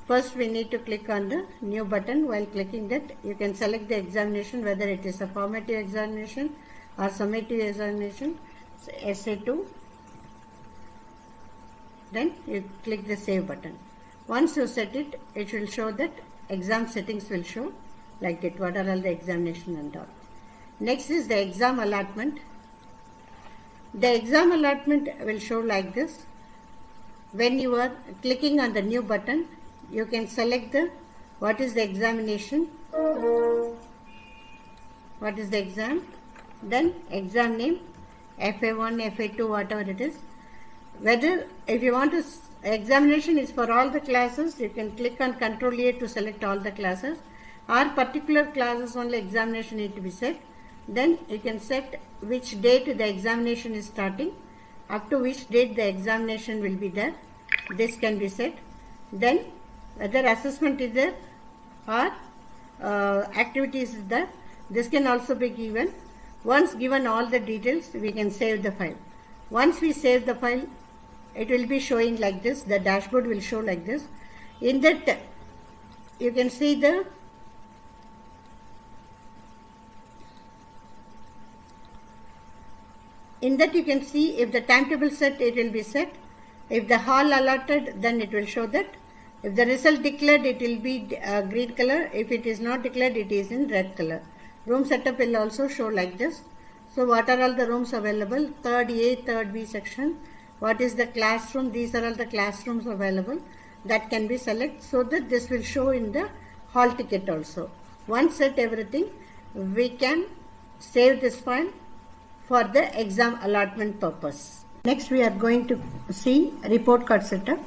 First we need to click on the new button. While clicking that, you can select the examination, whether it is a formative examination or summative examination, SA2. Then you click the save button. Once you set it, it will show that exam settings will show like that, what are all the examination and all. Next is the exam allotment. The exam allotment will show like this. When you are clicking on the new button, you can select the what is the examination, what is the exam, then exam name, FA1, FA2, whatever it is. Whether if you want to examination is for all the classes, you can click on Ctrl A to select all the classes, or particular classes only examination need to be set. Then you can set which date the examination is starting, up to which date the examination will be there. This can be set. Then whether assessment is there or activities is there, this can also be given. Once given all the details, we can save the file. Once we save the file, it will be showing like this. The dashboard will show like this. In that, you can see the if the timetable set, it will be set. If the hall allotted, then it will show that. If the result declared, it will be green color. If it is not declared, it is in red color. Room setup will also show like this. So what are all the rooms available? Third A, third B section. What is the classroom? These are all the classrooms available. That can be selected so that this will show in the hall ticket also. Once set everything, we can save this file for the exam allotment purpose. Next we are going to see report card setup.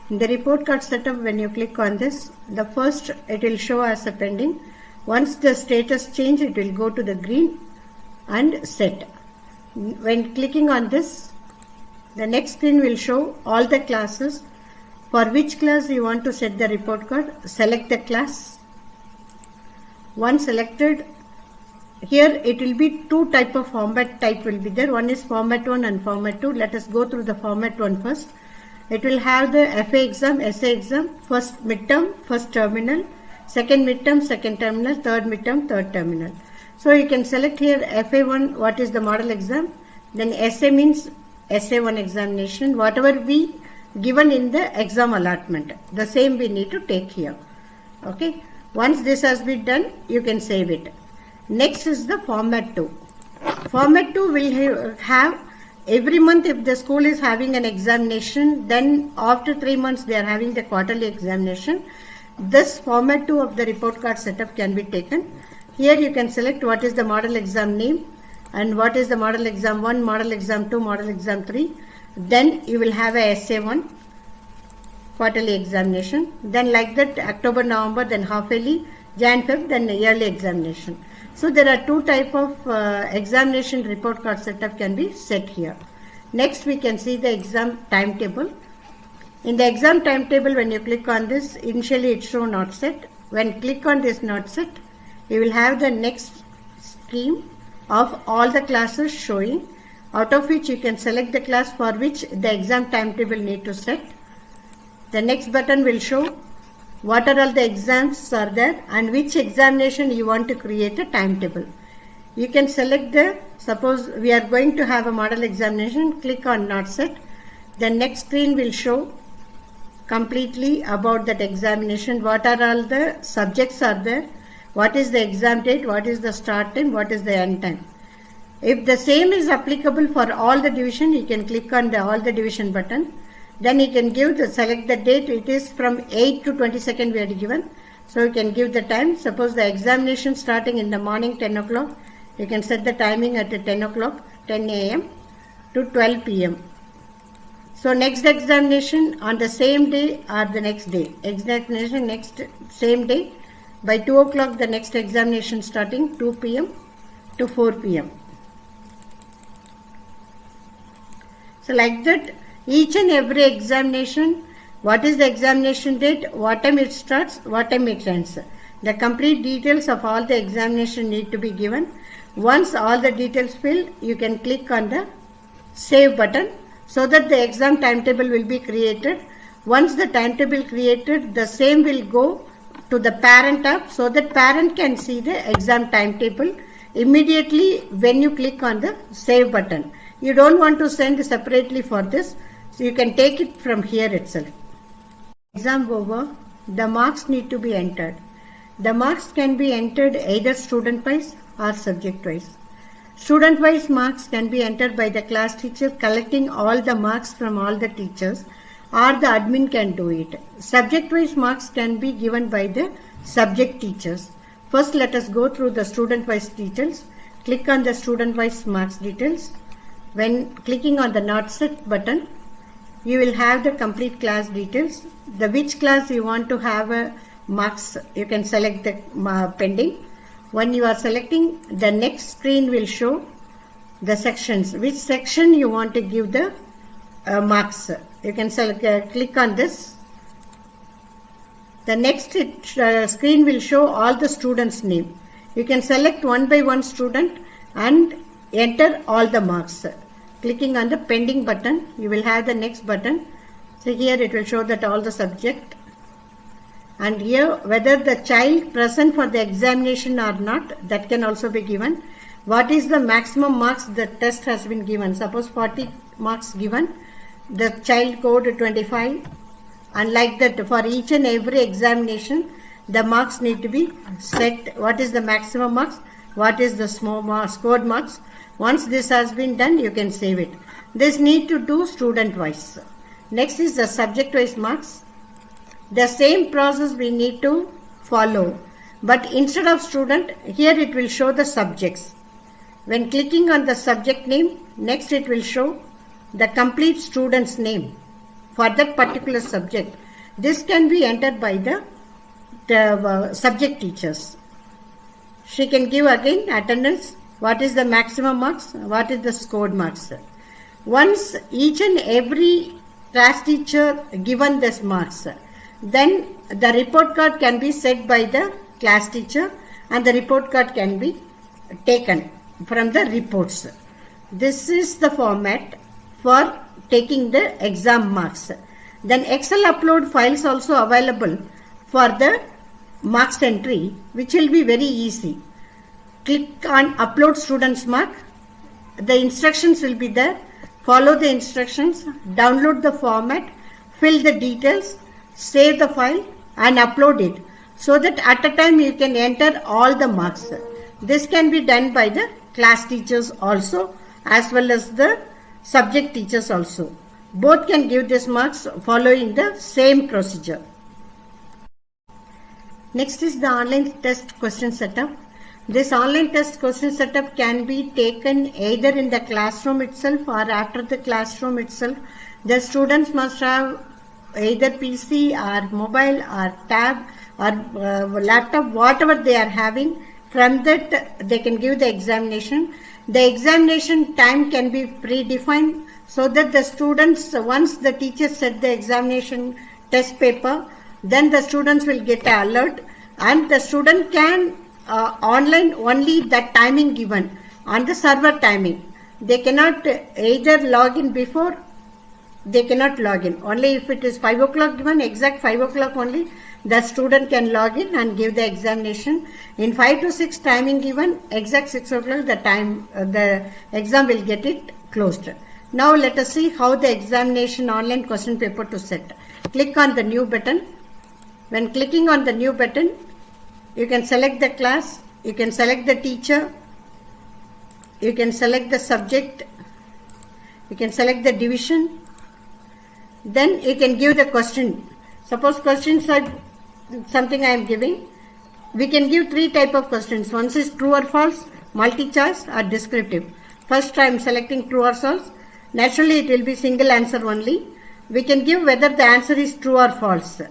In the report card setup, when you click on this, the first it will show as a pending. Once the status change, it will go to the green and set. When clicking on this, the next screen will show all the classes. For which class you want to set the report card, select the class. Once selected, here it will be two type of format type will be there. One is format 1 and format 2. Let us go through the format 1 first. It will have the FA exam, SA exam, first midterm, first terminal, second midterm, second terminal, third midterm, third terminal. So you can select here FA1, what is the model exam, then SA means SA1 examination, whatever we given in the exam allotment, the same we need to take here. Okay, once this has been done, you can save it. Next is the format 2. Format 2 will have every month, if the school is having an examination, then after 3 months they are having the quarterly examination. This format 2 of the report card setup can be taken. Here you can select what is the model exam name and what is the model exam 1, model exam 2, model exam 3. Then you will have a SA1 quarterly examination. Then like that October, November, then half yearly, Jan, Feb, then yearly examination. So there are two type of examination report card setup can be set here. Next we can see the exam timetable. In the exam timetable, when you click on this, initially it shows not set. When click on this not set, you will have the next scheme of all the classes showing, out of which you can select the class for which the exam timetable need to set. The next button will show what are all the exams are there and which examination you want to create a timetable. You can select the, suppose we are going to have a model examination, click on not set. The next screen will show completely about that examination, what are all the subjects are there, what is the exam date, what is the start time, what is the end time. If the same is applicable for all the division, you can click on the all the division button. Then you can give the select the date. It is from 8 to 22nd we are given. So you can give the time. Suppose the examination starting in the morning 10 o'clock. You can set the timing at 10 o'clock, 10 a.m. to 12 p.m. So next examination on the same day or the next day. Examination next same day. By 2 o'clock the next examination starting 2 p.m. to 4 p.m. So like that, each and every examination, what is the examination date, what time it starts, what time it ends. The complete details of all the examination need to be given. Once all the details fill, you can click on the save button so that the exam timetable will be created. Once the timetable created, the same will go to the parent app so that parent can see the exam timetable immediately when you click on the save button. You don't want to send separately for this, so you can take it from here itself. Exam over, the marks need to be entered. The marks can be entered either student wise or subject wise. Student wise marks can be entered by the class teacher collecting all the marks from all the teachers, or the admin can do it. Subject wise marks can be given by the subject teachers. First let us go through the student wise details. Click on the student wise marks details. When clicking on the not set button, you will have the complete class details. The which class you want to have a marks, you can select the pending. When you are selecting, the next screen will show the sections. Which section you want to give the marks. You can select, click on this. The next screen will show all the students' name. You can select one by one student and enter all the marks. Clicking on the pending button, you will have the next button. So here it will show that all the subject, and here whether the child present for the examination or not, that can also be given. What is the maximum marks the test has been given? Suppose 40 marks given, the child code 25, and like that for each and every examination the marks need to be set. What is the maximum marks? What is the small marks, scored marks? Once this has been done, you can save it. This need to do student wise. Next is the subject wise marks. The same process we need to follow, but instead of student, here it will show the subjects. When clicking on the subject name, next it will show the complete student's name for that particular subject. This can be entered by the subject teachers. She can give again attendance, what is the maximum marks, what is the scored marks. Once each and every class teacher given this marks, then the report card can be set by the class teacher and the report card can be taken from the reports. This is the format for taking the exam marks. Then Excel upload files also available for the marks entry, which will be very easy. Click on upload student's mark. The instructions will be there. Follow the instructions, download the format, fill the details, save the file and upload it, so that at a time you can enter all the marks. This can be done by the class teachers also, as well as the subject teachers also. Both can give these marks following the same procedure. Next is the online test question setup. This online test question setup can be taken either in the classroom itself or after the classroom itself. The students must have either PC or mobile or tab or laptop, whatever they are having. From that they can give the examination. The examination time can be predefined, so that the students, once the teacher set the examination test paper, then the students will get an alert, and the student can online only that timing given on the server timing. They cannot either log in before, they cannot log in. Only if it is 5 o'clock given, exact 5 o'clock only, the student can log in and give the examination. In 5 to 6 timing given, exact 6 o'clock the exam will get it closed. Now let us see how the examination online question paper to set. Click on the new button. When clicking on the new button, you can select the class, you can select the teacher, you can select the subject, you can select the division. Then you can give the question. Suppose questions are something I am giving. We can give 3 type of questions. One is true or false, multi-choice or descriptive. First I am selecting true or false. Naturally it will be single answer only. We can give whether the answer is true or false.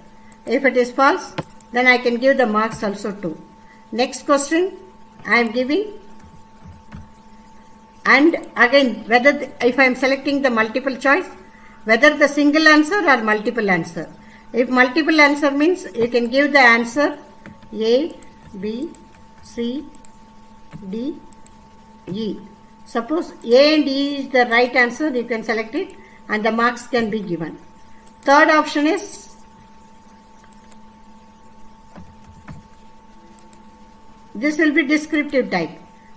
If it is false, then I can give the marks also too. Next question I am giving, and again whether if I am selecting the multiple choice, whether the single answer or multiple answer. If multiple answer means you can give the answer A, B, C, D, E. Suppose A and E is the right answer, you can select it and the marks can be given. Third option is this will be descriptive type.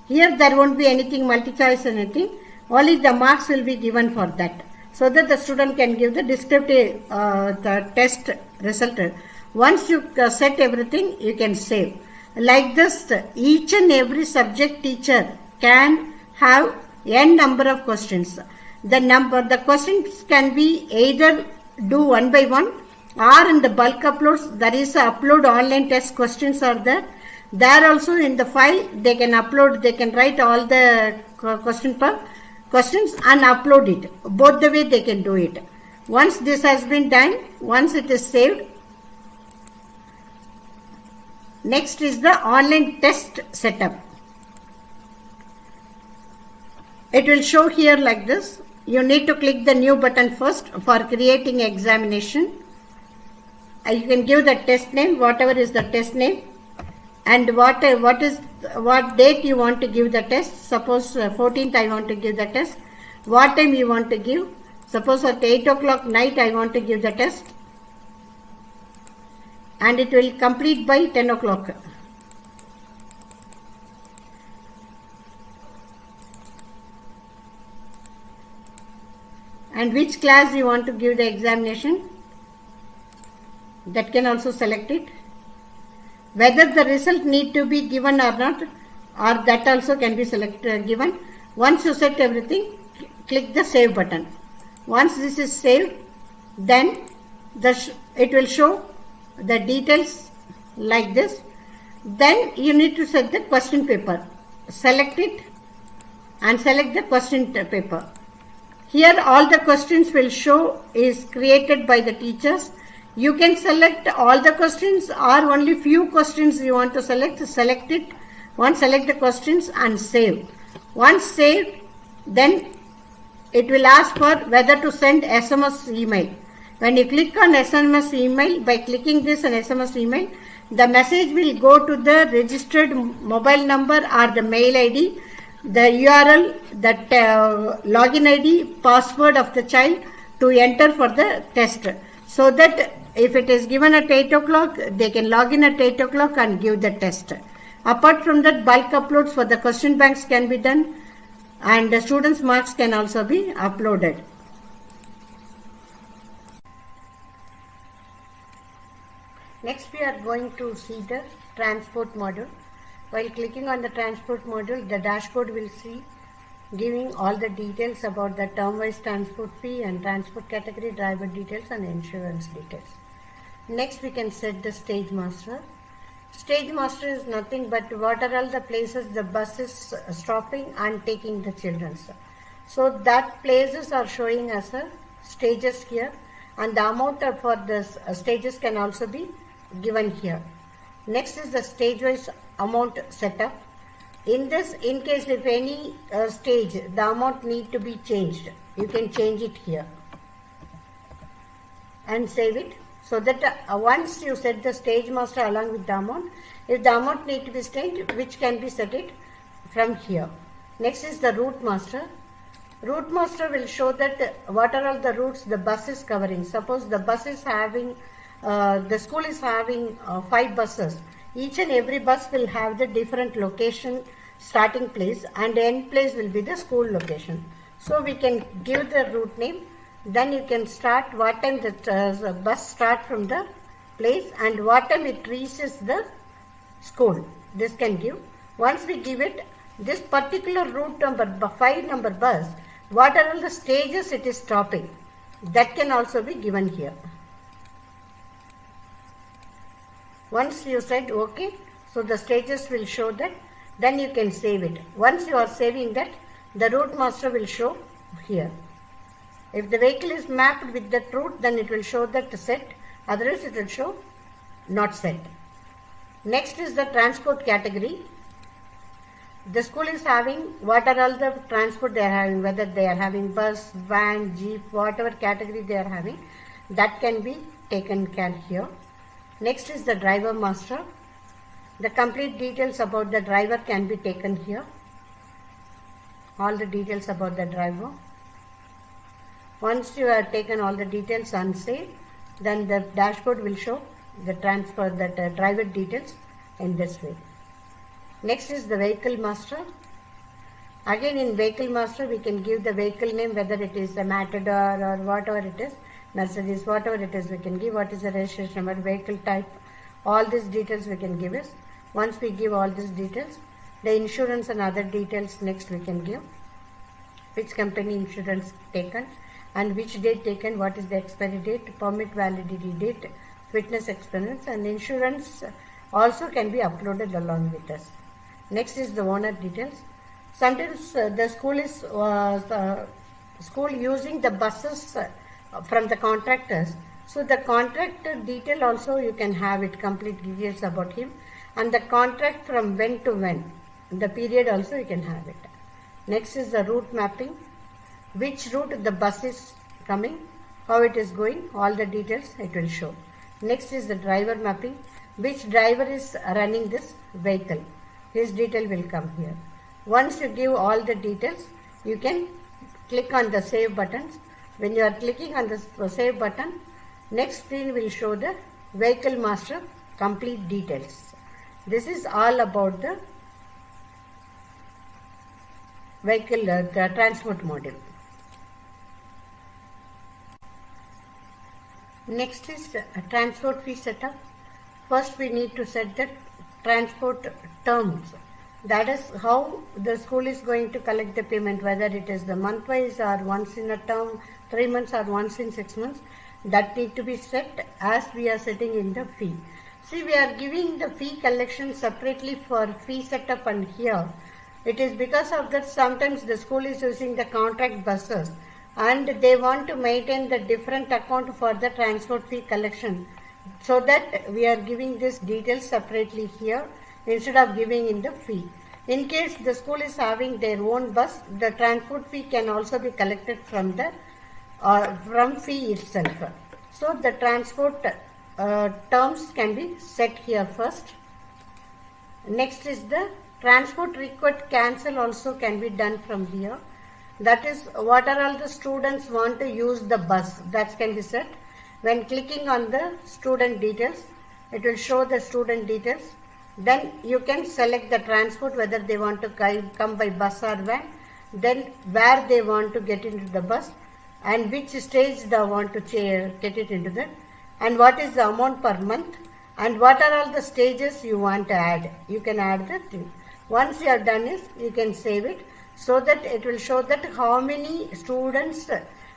Here there won't be anything multi-choice or anything, only the marks will be given for that, so that the student can give the descriptive the test result. Once you set everything, you can save. Like this, each and every subject teacher can have n number of questions. The questions can be either do one by one, or in the bulk uploads, there is a upload online test questions are there. There also in the file they can upload, they can write all the questions and upload it. Both the way they can do it. Once this has been done, once it is saved, next is the online test setup. It will show here like this. You need to click the new button first for creating examination. You can give the test name, whatever is the test name, and what date you want to give the test. Suppose 14th I want to give the test. What time you want to give. Suppose at 8 o'clock night I want to give the test, and it will complete by 10 o'clock. And which class you want to give the examination, that can also select it. Whether the result need to be given or not, or that also can be selected given. Once you set everything, click the save button. Once this is saved, then it will show the details like this. Then you need to set the question paper. Select it and select the question paper. Here all the questions will show is created by the teachers. You can select all the questions or only few questions you want to select. Select it. Once select the questions and save. Once saved, then it will ask for whether to send SMS email. When you click on SMS email, by clicking this on SMS email, the message will go to the registered mobile number or the mail ID, the URL, that login ID, password of the child to enter for the test. so that if it is given at 8 o'clock, they can log in at 8 o'clock and give the test. Apart from that, bulk uploads for the question banks can be done, and the students' marks can also be uploaded. Next, we are going to see the transport module. While clicking on the transport module, the dashboard will see giving all the details about the term-wise transport fee and transport category, driver details and insurance details. Next, we can set the stage master. Stage master is nothing but what are all the places the bus is stopping and taking the children. So that places are showing as a stages here, and the amount for the stages can also be given here. Next is the stage-wise amount setup. In this, in case if any stage, the amount need to be changed, you can change it here and save it. So that once you set the stage master along with the amount, if the amount need to be changed, which can be set it from here. Next is the route master. Route master will show that what are all the routes the bus is covering. Suppose the bus is having, the school is having 5 buses. Each and every bus will have the different location, starting place, and end place will be the school location. So we can give the route name. Then you can start what time the bus start from the place and what time it reaches the school. This can give. Once we give it, this particular route number, 5 number bus, what are all the stages it is stopping, that can also be given here. Once you said OK, so the stages will show that, then you can save it. Once you are saving that, the route master will show here. If the vehicle is mapped with that route, then it will show that set, otherwise it will show not set. Next is the transport category. The school is having what are all the transport they are having, whether they are having bus, van, jeep, whatever category they are having, that can be taken care here. Next is the driver master. The complete details about the driver can be taken here. All the details about the driver. Once you have taken all the details and save, then the dashboard will show the transfer, that driver details in this way. Next is the vehicle master. Again in vehicle master we can give the vehicle name, whether it is a Matador or whatever it is, Mercedes, whatever it is we can give, what is the registration number, vehicle type, all these details we can give us. Once we give all these details, the insurance and other details next we can give, which company insurance taken and which date taken, what is the expiry date, permit validity date, fitness experience, and insurance also can be uploaded along with us. Next is the owner details. Sometimes the school is school using the buses from the contractors. So the contractor detail also you can have it, complete details about him, and the contract from when to when, the period also you can have it. Next is the route mapping, which route the bus is coming, how it is going, all the details it will show. Next is the driver mapping, which driver is running this vehicle, his detail will come here. Once you give all the details, you can click on the save buttons. When you are clicking on the save button, next screen will show the vehicle master complete details. This is all about the vehicle, the transport module. Next is transport fee setup. First we need to set the transport terms. That is how the school is going to collect the payment, whether it is the month-wise or once in a term, 3 months or once in 6 months. That need to be set as we are setting in the fee. See, we are giving the fee collection separately for fee setup, and here it is because of that sometimes the school is using the contract buses and they want to maintain the different account for the transport fee collection. So that we are giving this details separately here instead of giving in the fee. In case the school is having their own bus, the transport fee can also be collected from the from fee itself. So the transport terms can be set here first. Next is the transport required cancel also can be done from here. That is what are all the students want to use the bus, that can be set. When clicking on the student details, it will show the student details. Then you can select the transport, whether they want to come by bus or van, then where they want to get into the bus, and which stage they want to get it into that, and what is the amount per month, and what are all the stages you want to add. You can add that thing. Once you have done it, you can save it, so that it will show that how many students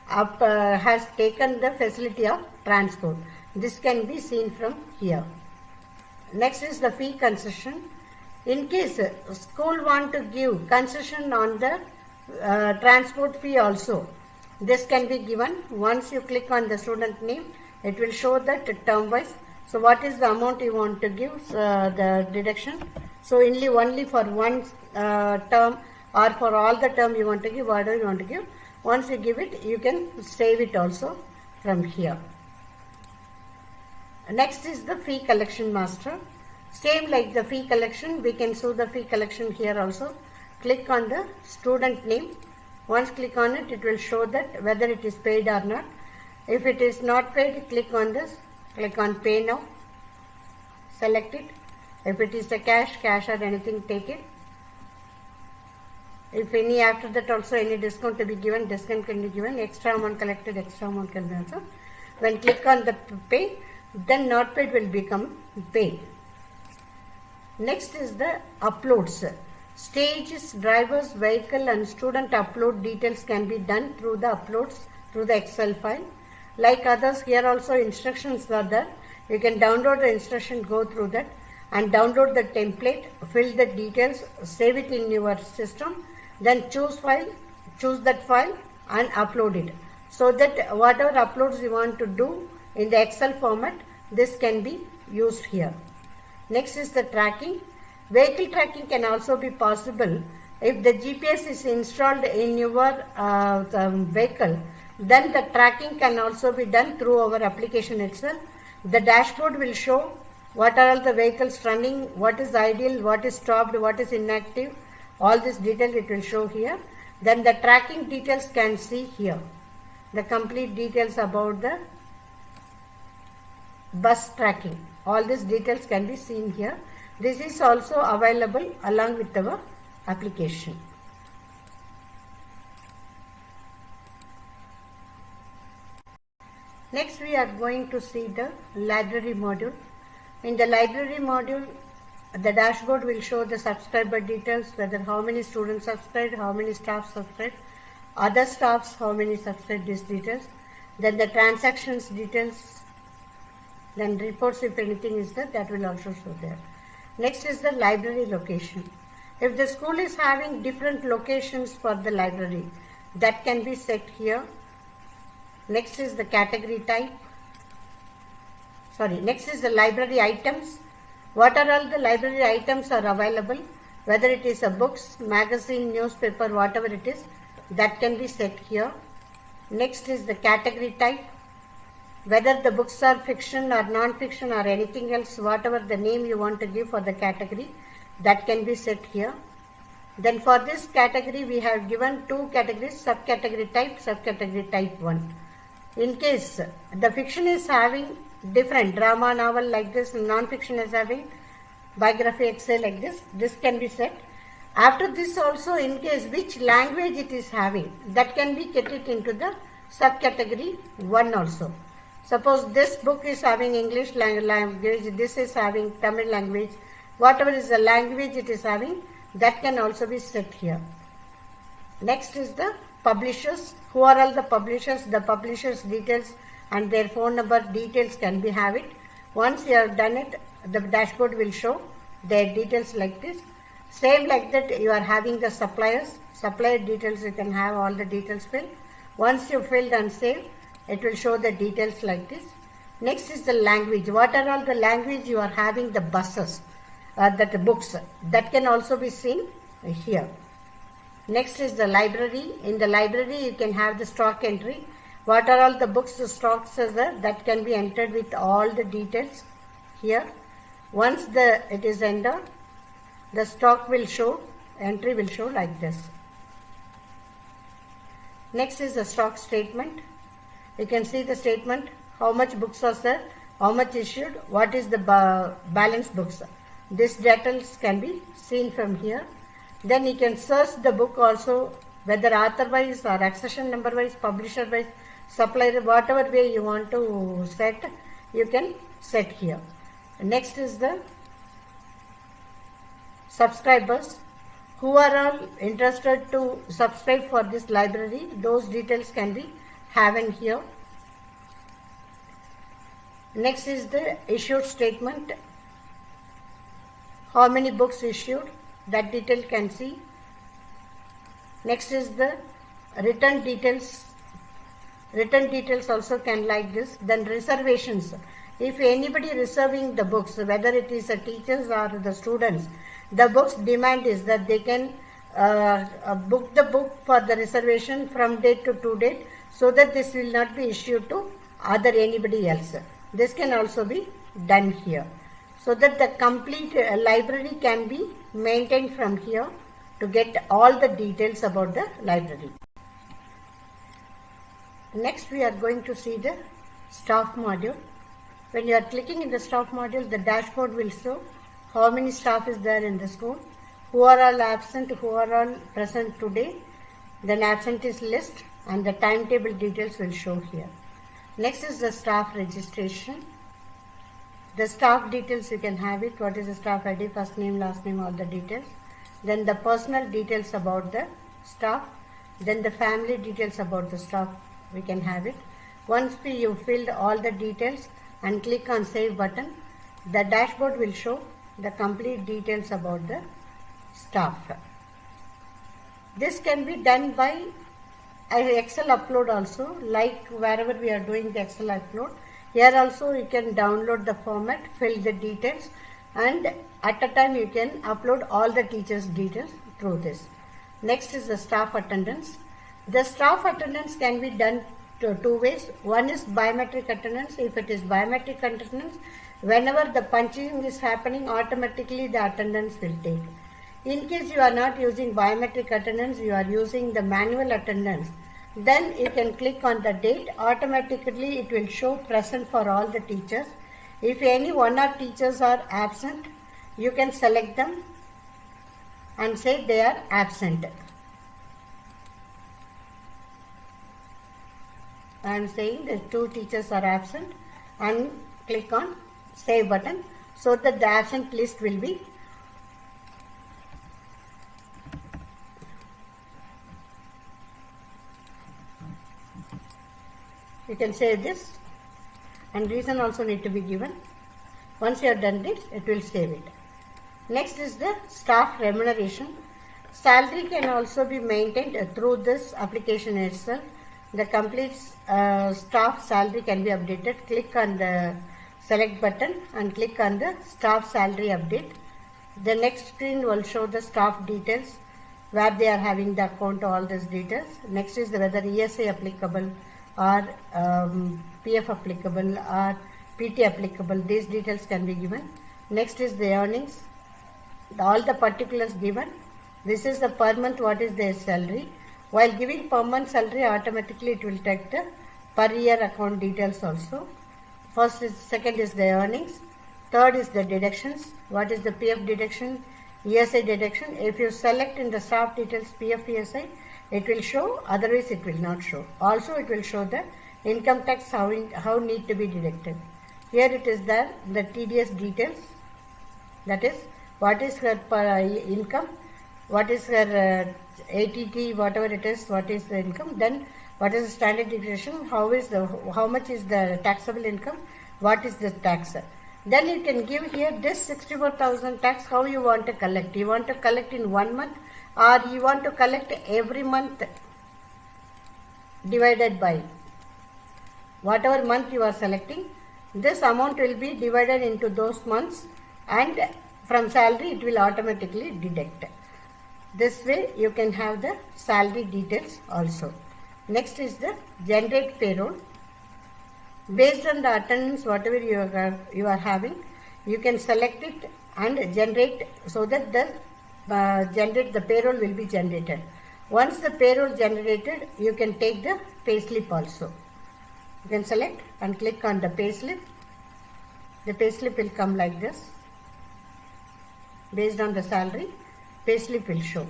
has taken the facility of transport. This can be seen from here. Next is the fee concession. In case school want to give concession on the transport fee also, this can be given. Once you click on the student name, it will show that term wise. So what is the amount you want to give the deduction? So only for one term or for all the term you want to give, whatever you want to give. Once you give it, you can save it also from here. Next is the fee collection master. Same like the fee collection, we can show the fee collection here also. Click on the student name. Once click on it, it will show that whether it is paid or not. If it is not paid, click on this. Click on pay now. Select it. If it is a cash or anything, take it. If any after that also any discount to be given, discount can be given. Extra amount collected, extra amount can be also. When click on the pay, then not paid will become paid. Next is the uploads. Stages, drivers, vehicle and student upload details can be done through the uploads through the Excel file. Like others, here also instructions are there. You can download the instruction, go through that and download the template, fill the details, save it in your system, then choose that file and upload it. So that whatever uploads you want to do in the Excel format, this can be used here. Next is the tracking. Vehicle tracking can also be possible if the GPS is installed in your vehicle. Then the tracking can also be done through our application itself. The dashboard will show what are all the vehicles running, what is ideal, what is stopped, what is inactive. All this detail it will show here. Then the tracking details can see here. The complete details about the bus tracking. All these details can be seen here. This is also available along with our application. Next we are going to see the library module. In the library module, the dashboard will show the subscriber details, whether how many students subscribed, how many staff subscribed, other staffs, how many subscribed, these details. Then the transactions details, then reports if anything is there, that will also show there. Next is the library location. If the school is having different locations for the library, that can be set here. Next is the category type. Next is the library items. What are all the library items are available, whether it is a books, magazine, newspaper, whatever it is, that can be set here. Next is the category type, whether the books are fiction or non-fiction or anything else, whatever the name you want to give for the category, that can be set here. Then for this category, we have given two categories, subcategory type 1. In case the fiction is having different drama, novel like this, non-fiction is having biography, essay like this, this can be set. After this also, in case which language it is having, that can be get it into the subcategory 1 also. Suppose this book is having English language, this is having Tamil language, whatever is the language it is having, that can also be set here. Next is the publishers. Who are all the publishers? The publishers details and their phone number details can be have it. Once you have done it, the dashboard will show their details like this. Same like that, you are having the suppliers. Supplier details, you can have all the details filled. Once you filled and saved, it will show the details like this. Next is the language. What are all the language you are having the buses, that books, that can also be seen here. Next is the library. In the library, you can have the stock entry. What are all the books, the stocks are there, that can be entered with all the details here. Once it is entered, the stock will show, entry will show like this. Next is the stock statement. You can see the statement, how much books are there, how much issued, what is the balance books. These details can be seen from here. Then you can search the book also, whether author wise or accession number wise, publisher wise, supplier, whatever way you want to set, you can set here. Next is the subscribers. Who are all interested to subscribe for this library, those details can be having here. Next is the issued statement. How many books issued, that detail can see. Next is the return details. Return details also can like this. Then reservations. If anybody reserving the books, whether it is the teachers or the students, the book's demand is that they can book the book for the reservation from date to date, so that this will not be issued to other anybody else. This can also be done here, so that the complete library can be maintained from here to get all the details about the library. Next we are going to see the staff module. When you are clicking in the staff module, the dashboard will show how many staff is there in the school, who are all absent, who are all present today, then absentees list, and the timetable details will show here. Next is the staff registration. The staff details you can have it, what is the staff ID, first name, last name, all the details. Then the personal details about the staff, then the family details about the staff, we can have it. Once you filled all the details and click on save button, the dashboard will show the complete details about the staff. This can be done by Excel upload also, like wherever we are doing the Excel upload. Here also you can download the format, fill the details, and at a time you can upload all the teachers' details through this. Next is the staff attendance. The staff attendance can be done two ways. One is biometric attendance. If it is biometric attendance, whenever the punching is happening, automatically the attendance will take. In case you are not using biometric attendance, you are using the manual attendance, then you can click on the date. Automatically it will show present for all the teachers. If any one or teachers are absent, you can select them and say they are absent. I am saying that 2 teachers are absent, and click on save button, so that the absent list will be you can save this, and reason also need to be given. Once you have done this, it will save it. Next is the staff remuneration. Salary can also be maintained through this application itself. The complete staff salary can be updated. Click on the select button and click on the staff salary update. The next screen will show the staff details, where they are having the account, all these details. Next is whether ESA applicable or PF applicable or PT applicable. These details can be given. Next is the earnings, all the particulars given. This is the per month, what is their salary. While giving per month salary, automatically it will take the per year account details also. Second is the earnings. Third is the deductions. What is the PF deduction, ESI deduction. If you select in the staff details PF ESI, it will show, otherwise it will not show. Also it will show the income tax, how need to be deducted. Here it is there, the TDS details, that is what is her income, what is her ATT, whatever it is, what is the income, then what is the standard deviation, how much is the taxable income, what is the tax. Then you can give here this 64,000 tax, how you want to collect. You want to collect in 1 month, or you want to collect every month divided by whatever month you are selecting. This amount will be divided into those months, and from salary it will automatically deduct. This way you can have the salary details also. Next is the generate payroll. Based on the attendance, whatever you are having, you can select it and generate, so that the payroll will be generated. Once the payroll generated, you can take the payslip also. You can select and click on the payslip. The payslip will come like this. Based on the salary, payslip will show.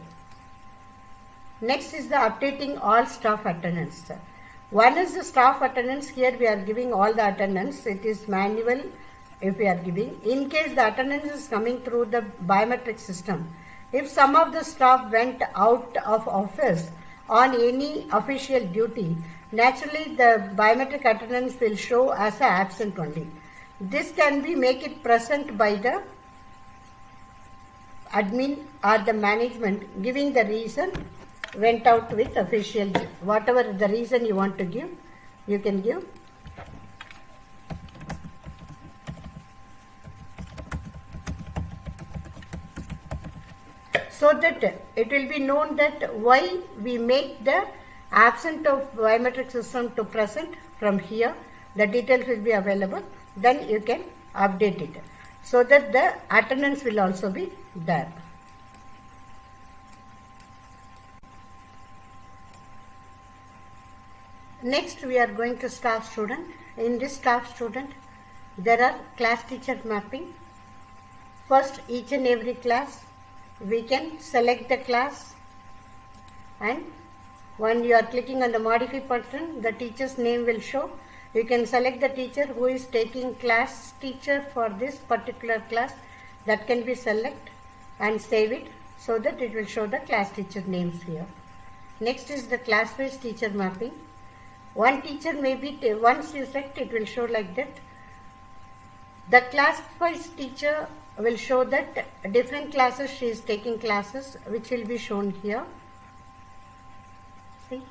Next is the updating all staff attendance. One is the staff attendance. Here we are giving all the attendance. It is manual if we are giving. In case the attendance is coming through the biometric system, if some of the staff went out of office on any official duty, naturally the biometric attendance will show as an absent only. This can be make it present by the admin or the management giving the reason went out with official, whatever the reason you want to give, you can give. So that it will be known that why we make the absent of biometric system to present from here. The details will be available. Then you can update it so that the attendance will also be there. Next we are going to staff student. In this staff student there are class teacher mapping. First, each and every class we can select the class, and when you are clicking on the modify button, the teacher's name will show. You can select the teacher who is taking class teacher for this particular class. That can be select and save it so that it will show the class teacher names here. Next is the class wise teacher mapping. One teacher may be, once you select, it will show like that. The class wise teacher will show that different classes she is taking classes, which will be shown here. See,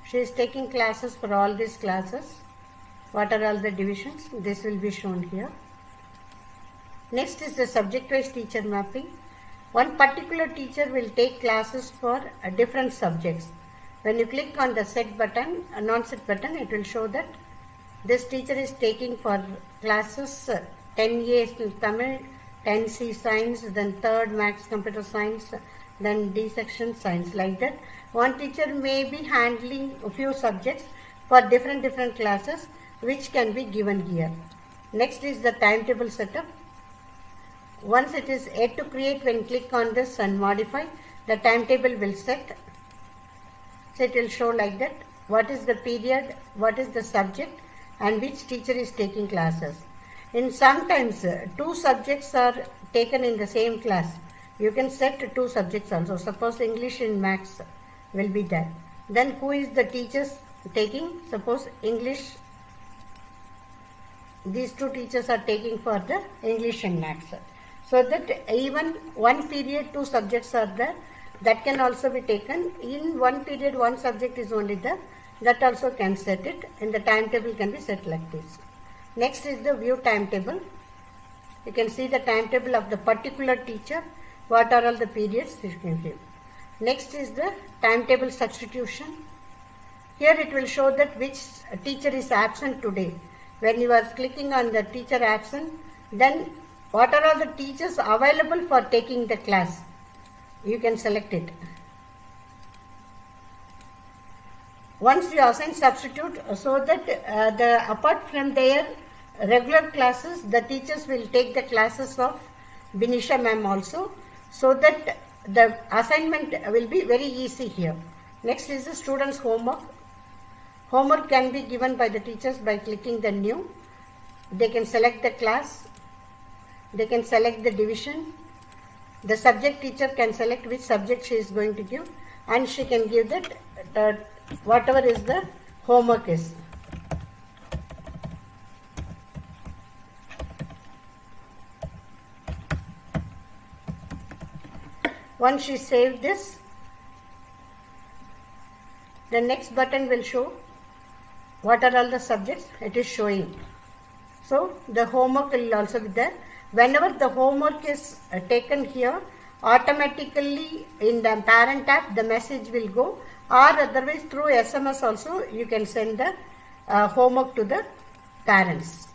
she is taking classes for all these classes. What are all the divisions? This will be shown here. Next is the subject wise teacher mapping. One particular teacher will take classes for different subjects. When you click on the set button, non-set button, it will show that this teacher is taking for classes 10A in Tamil, 10C science, then 3rd max computer science, then D section science, like that. One teacher may be handling a few subjects for different classes, which can be given here. Next is the timetable setup. Once it is yet to create, when click on this and modify, the timetable will set. So it will show like that, what is the period, what is the subject, and which teacher is taking classes. In sometimes two subjects are taken in the same class. You can set two subjects also. Suppose English and Maths will be there. Then who is the teachers taking? Suppose English. These two teachers are taking for the English and Maths. So that even one period, two subjects are there. That can also be taken. In one period, one subject is only there. That also can set it. And the timetable can be set like this. Next is the view timetable. You can see the timetable of the particular teacher. What are all the periods you can view. Next is the timetable substitution. Here it will show that which teacher is absent today. When you are clicking on the teacher absent, then what are all the teachers available for taking the class. You can select it. Once you assign substitute, so that apart from their regular classes, the teachers will take the classes of Binisha ma'am also, so that the assignment will be very easy here. Next is the students' homework. Homework can be given by the teachers by clicking the new. They can select the class. They can select the division. The subject teacher can select which subject she is going to give, and she can give that whatever is the homework is. Once she saved this, the next button will show what are all the subjects it is showing. So the homework will also be there. Whenever the homework is taken here, automatically in the parent app the message will go, or otherwise through SMS also you can send the homework to the parents.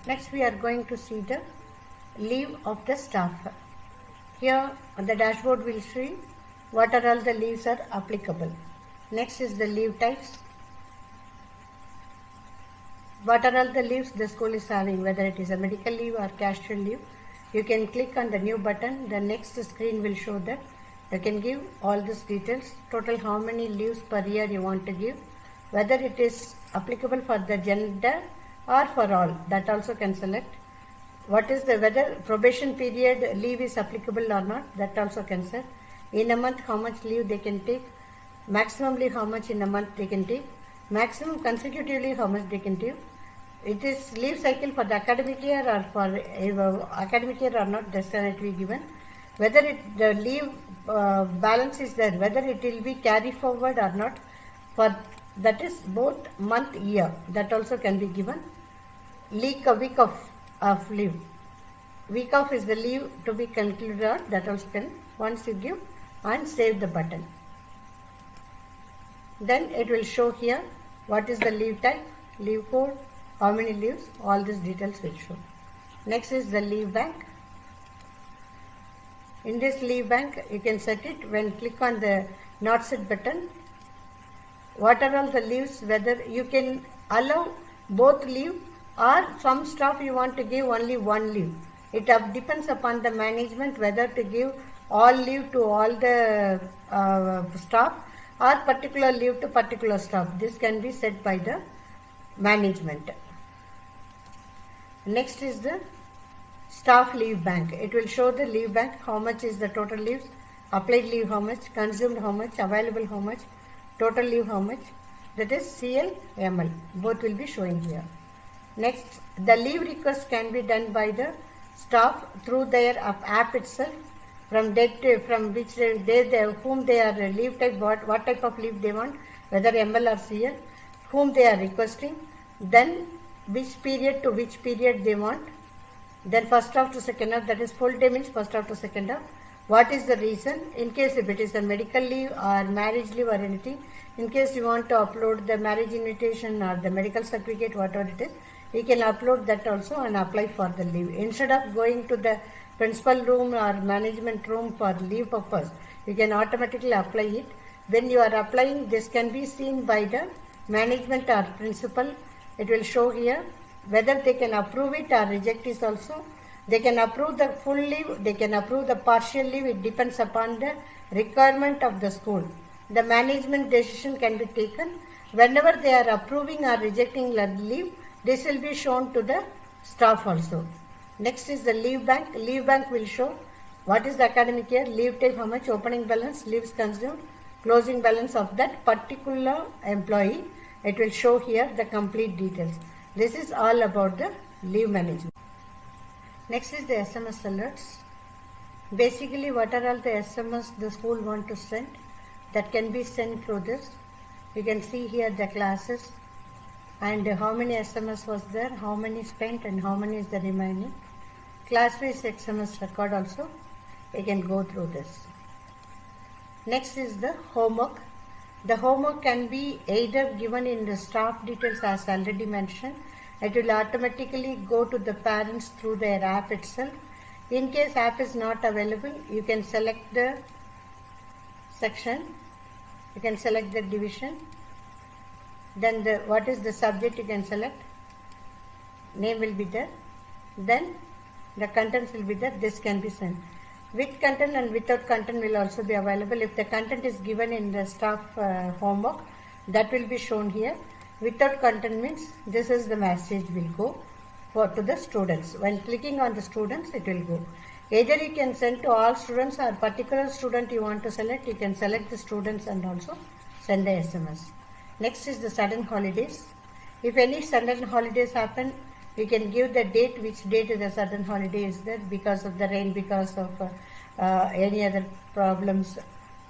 Next we are going to see the leave of the staff. Here on the dashboard will see what are all the leaves are applicable. Next is the leave types. What are all the leaves the school is having, whether it is a medical leave or casual leave. You can click on the new button. The next screen will show that. You can give all these details. Total how many leaves per year you want to give. Whether it is applicable for the gender or for all. That also can select. What is the whether probation period leave is applicable or not. That also can set. In a month how much leave they can take. Maximum leave how much in a month they can take. Maximum consecutively how much they can take. It is leave cycle for the academic year or for academic year or not, this cannot be given. Whether the leave balance is there, whether it will be carry forward or not, for that is both month, year, that also can be given. Week of leave. Week off is the leave to be concluded, that also can, once you give and save the button. Then it will show here what is the leave type, leave code, how many leaves, all these details will show. Next is the leave bank. In this leave bank, you can set it when click on the not set button. What are all the leaves, whether you can allow both leave or some staff you want to give only one leave. It depends upon the management whether to give all leave to all the staff or particular leave to particular staff. This can be set by the management. Next is the staff leave bank. It will show the leave bank, how much is the total leaves, applied leave how much, consumed how much, available how much, total leave how much. That is CL, ML. Both will be showing here. Next, the leave request can be done by the staff through their app itself. From date to, from which day whom they are leave type, what type of leave they want, whether ML or CL, whom they are requesting, then which period to which period they want, then first half to second half, that is full day means first half to second half. What is the reason? In case if it is a medical leave or marriage leave or anything, in case you want to upload the marriage invitation or the medical certificate, whatever it is, you can upload that also and apply for the leave. Instead of going to the principal room or management room for leave purpose, you can automatically apply it. When you are applying, this can be seen by the management or principal. It will show here whether they can approve it or reject it also. They can approve the full leave, they can approve the partial leave. It depends upon the requirement of the school. The management decision can be taken. Whenever they are approving or rejecting the leave, this will be shown to the staff also. Next is the leave bank. Leave bank will show what is the academic year, leave type, how much, opening balance, leaves consumed, closing balance of that particular employee. It will show here the complete details. This is all about the leave management. Next is the SMS alerts. Basically, what are all the SMS the school want to send that can be sent through this. You can see here the classes and how many SMS was there, how many spent and how many is the remaining. Class-wise SMS record also. You can go through this. Next is the homework. The homework can be either given in the staff details as already mentioned. It will automatically go to the parents through their app itself. In case app is not available, you can select the section. You can select the division. Then what is the subject you can select. Name will be there. Then the contents will be there. This can be sent. With content and without content will also be available. If the content is given in the staff homework, that will be shown here. Without content means this is the message will go to the students. When clicking on the students, it will go. Either you can send to all students or particular student you want to select. You can select the students and also send the SMS. Next is the sudden holidays. If any sudden holidays happen, you can give the date, which date the sudden holiday is there because of the rain, because of any other problems.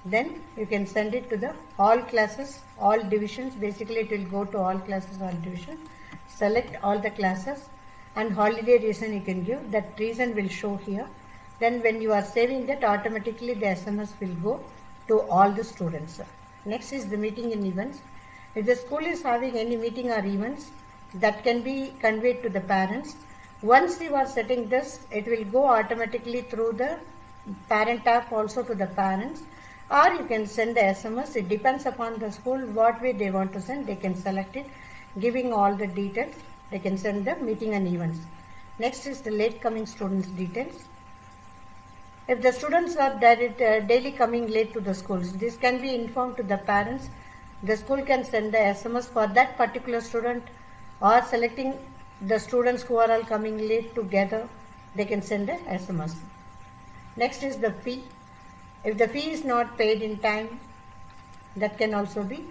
Then you can send it to the all classes, all divisions. Basically, it will go to all classes, all divisions. Select all the classes and holiday reason you can give. That reason will show here. Then when you are saving that, automatically the SMS will go to all the students. Next is the meeting and events. If the school is having any meeting or events, that can be conveyed to the parents. Once you are setting this, it will go automatically through the parent app also to the parents. or you can send the SMS. It depends upon the school what way they want to send. They can select it, giving all the details. They can send the meeting and events. Next is the late coming students details. If the students are daily coming late to the schools, this can be informed to the parents. The school can send the SMS for that particular student, or selecting the students who are all coming late together, they can send the SMS. Next is the fee. If the fee is not paid in time, that can also be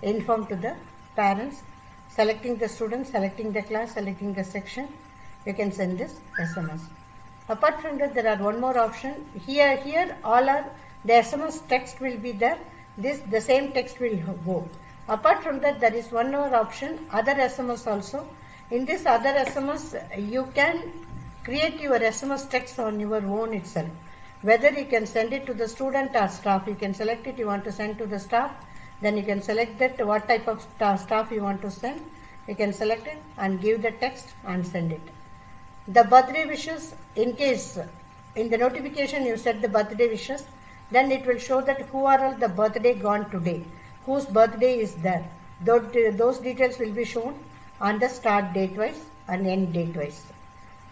informed to the parents. Selecting the student, selecting the class, selecting the section, you can send this SMS. Apart from that, there are one more option. Here all are the SMS text will be there. The same text will go. Apart from that, there is one more option, other SMS also. In this other SMS, you can create your SMS text on your own itself. Whether you can send it to the student or staff, you can select it. You want to send to the staff, then you can select that what type of staff you want to send. You can select it and give the text and send it. The birthday wishes, in case in the notification you set the birthday wishes, then it will show that who are all the birthday gone today, whose birthday is there. Those details will be shown on the start date wise and end date wise.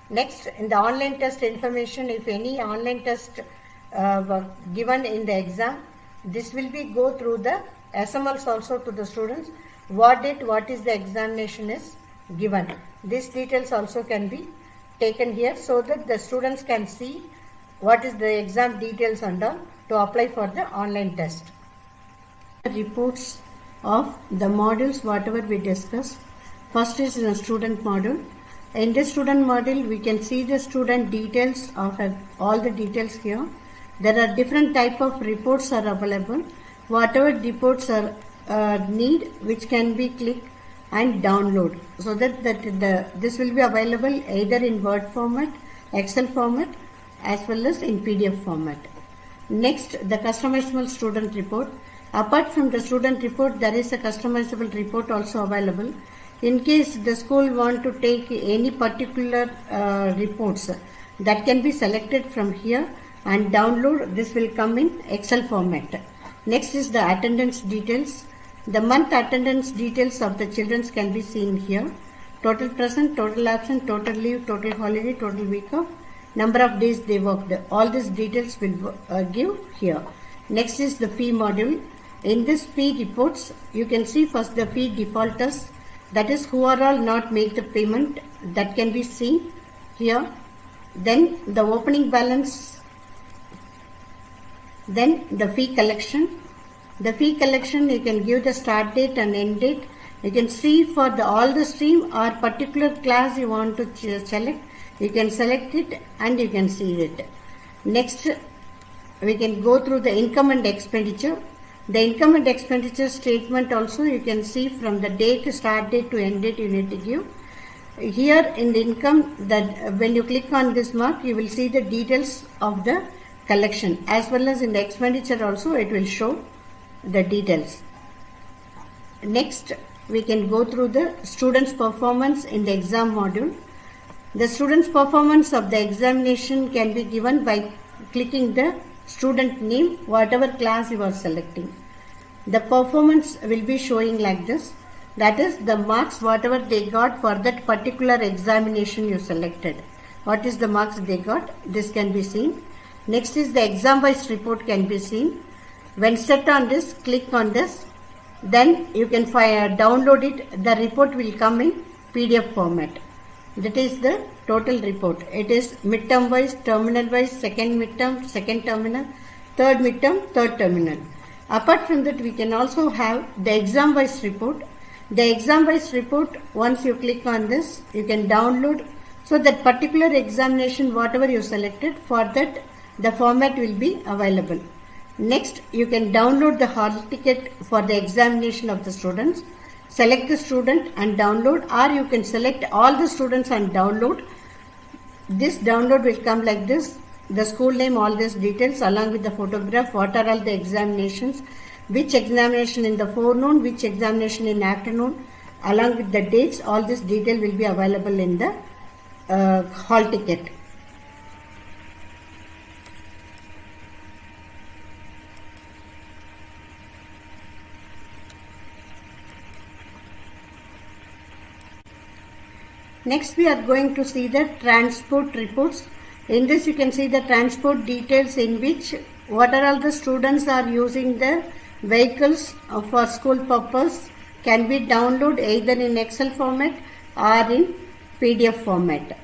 Next, in the online test information, if any online test were given in the exam, this will be go through the SMLs also to the students. What date, what is the examination is given. These details also can be taken here so that the students can see what is the exam details and all to apply for the online test. Reports of the modules whatever we discussed. First is the student module. In this student module, we can see the student details of all the details here. There are different type of reports are available. Whatever reports are need, which can be clicked and download, so that this will be available either in Word format, Excel format, as well as in PDF format. Next, the customizable student report. Apart from the student report, there is a customizable report also available. In case the school want to take any particular reports, that can be selected from here and download. This will come in Excel format. Next is the attendance details. The month attendance details of the children can be seen here. Total present, total absent, total leave, total holiday, total week off, number of days they worked. All these details will give here. Next is the fee module. In this fee reports, you can see first the fee defaulters, that is who are all not make the payment, that can be seen here. Then the opening balance, then the fee collection. The fee collection, you can give the start date and end date. You can see for all the stream or particular class you want to select. You can select it and you can see it. Next, we can go through the income and expenditure. The income and expenditure statement also you can see from the date, start date to end date you need to give. Here in the income, that when you click on this mark, you will see the details of the collection, as well as in the expenditure also it will show the details. Next, we can go through the students' performance in the exam module. The students' performance of the examination can be given by clicking the student name, whatever class you are selecting. The performance will be showing like this. That is the marks whatever they got for that particular examination you selected. What is the marks they got? This can be seen. Next is the exam wise report can be seen. When set on this, click on this, then you can download it. The report will come in PDF format. That is the total report. It is midterm wise, terminal wise, second midterm, second terminal, third midterm, third terminal. Apart from that, we can also have the exam wise report. The exam wise report, once you click on this, you can download. So that particular examination, whatever you selected, for that the format will be available. Next, you can download the hall ticket for the examination of the students. Select the student and download, or you can select all the students and download. This download will come like this. The school name, all these details along with the photograph, what are all the examinations, which examination in the forenoon, which examination in afternoon, along with the dates, all this detail will be available in the hall ticket. Next we are going to see the transport reports. In this you can see the transport details, in which what are all the students are using the vehicles for school purpose can be downloaded either in Excel format or in PDF format.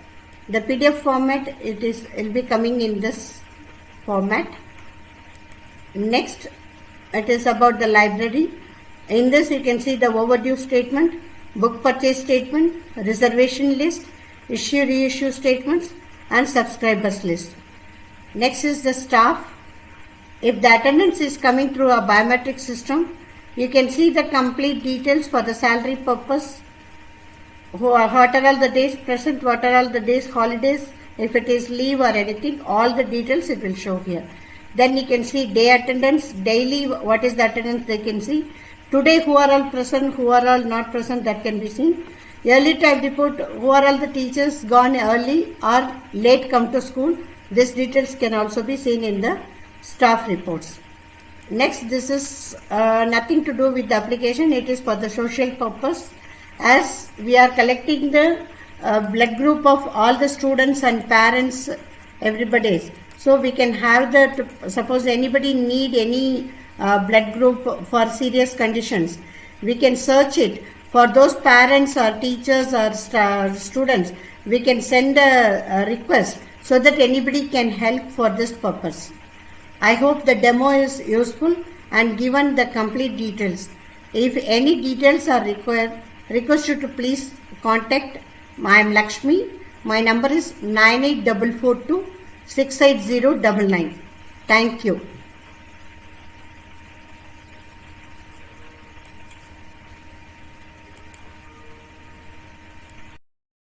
The PDF format will be coming in this format. Next, it is about the library. In this you can see the overdue statement, book purchase statement, reservation list, issue reissue statements, and subscribers list. Next is the staff. If the attendance is coming through a biometric system, you can see the complete details for the salary purpose. What are all the days present, what are all the days holidays, if it is leave or anything, all the details it will show here. Then you can see day attendance, daily what is the attendance they can see. Today who are all present, who are all not present, that can be seen. Early time report, who are all the teachers gone early or late come to school. These details can also be seen in the staff reports. Next, this is nothing to do with the application. It is for the social purpose, as we are collecting the blood group of all the students and parents, everybody. So we can have the, suppose anybody need any blood group for serious conditions, we can search it. For those parents or teachers or students, we can send a request so that anybody can help for this purpose. I hope the demo is useful and given the complete details. If any details are required, request you to please contact. I am Lakshmi. My number is 98442 68099. Thank you.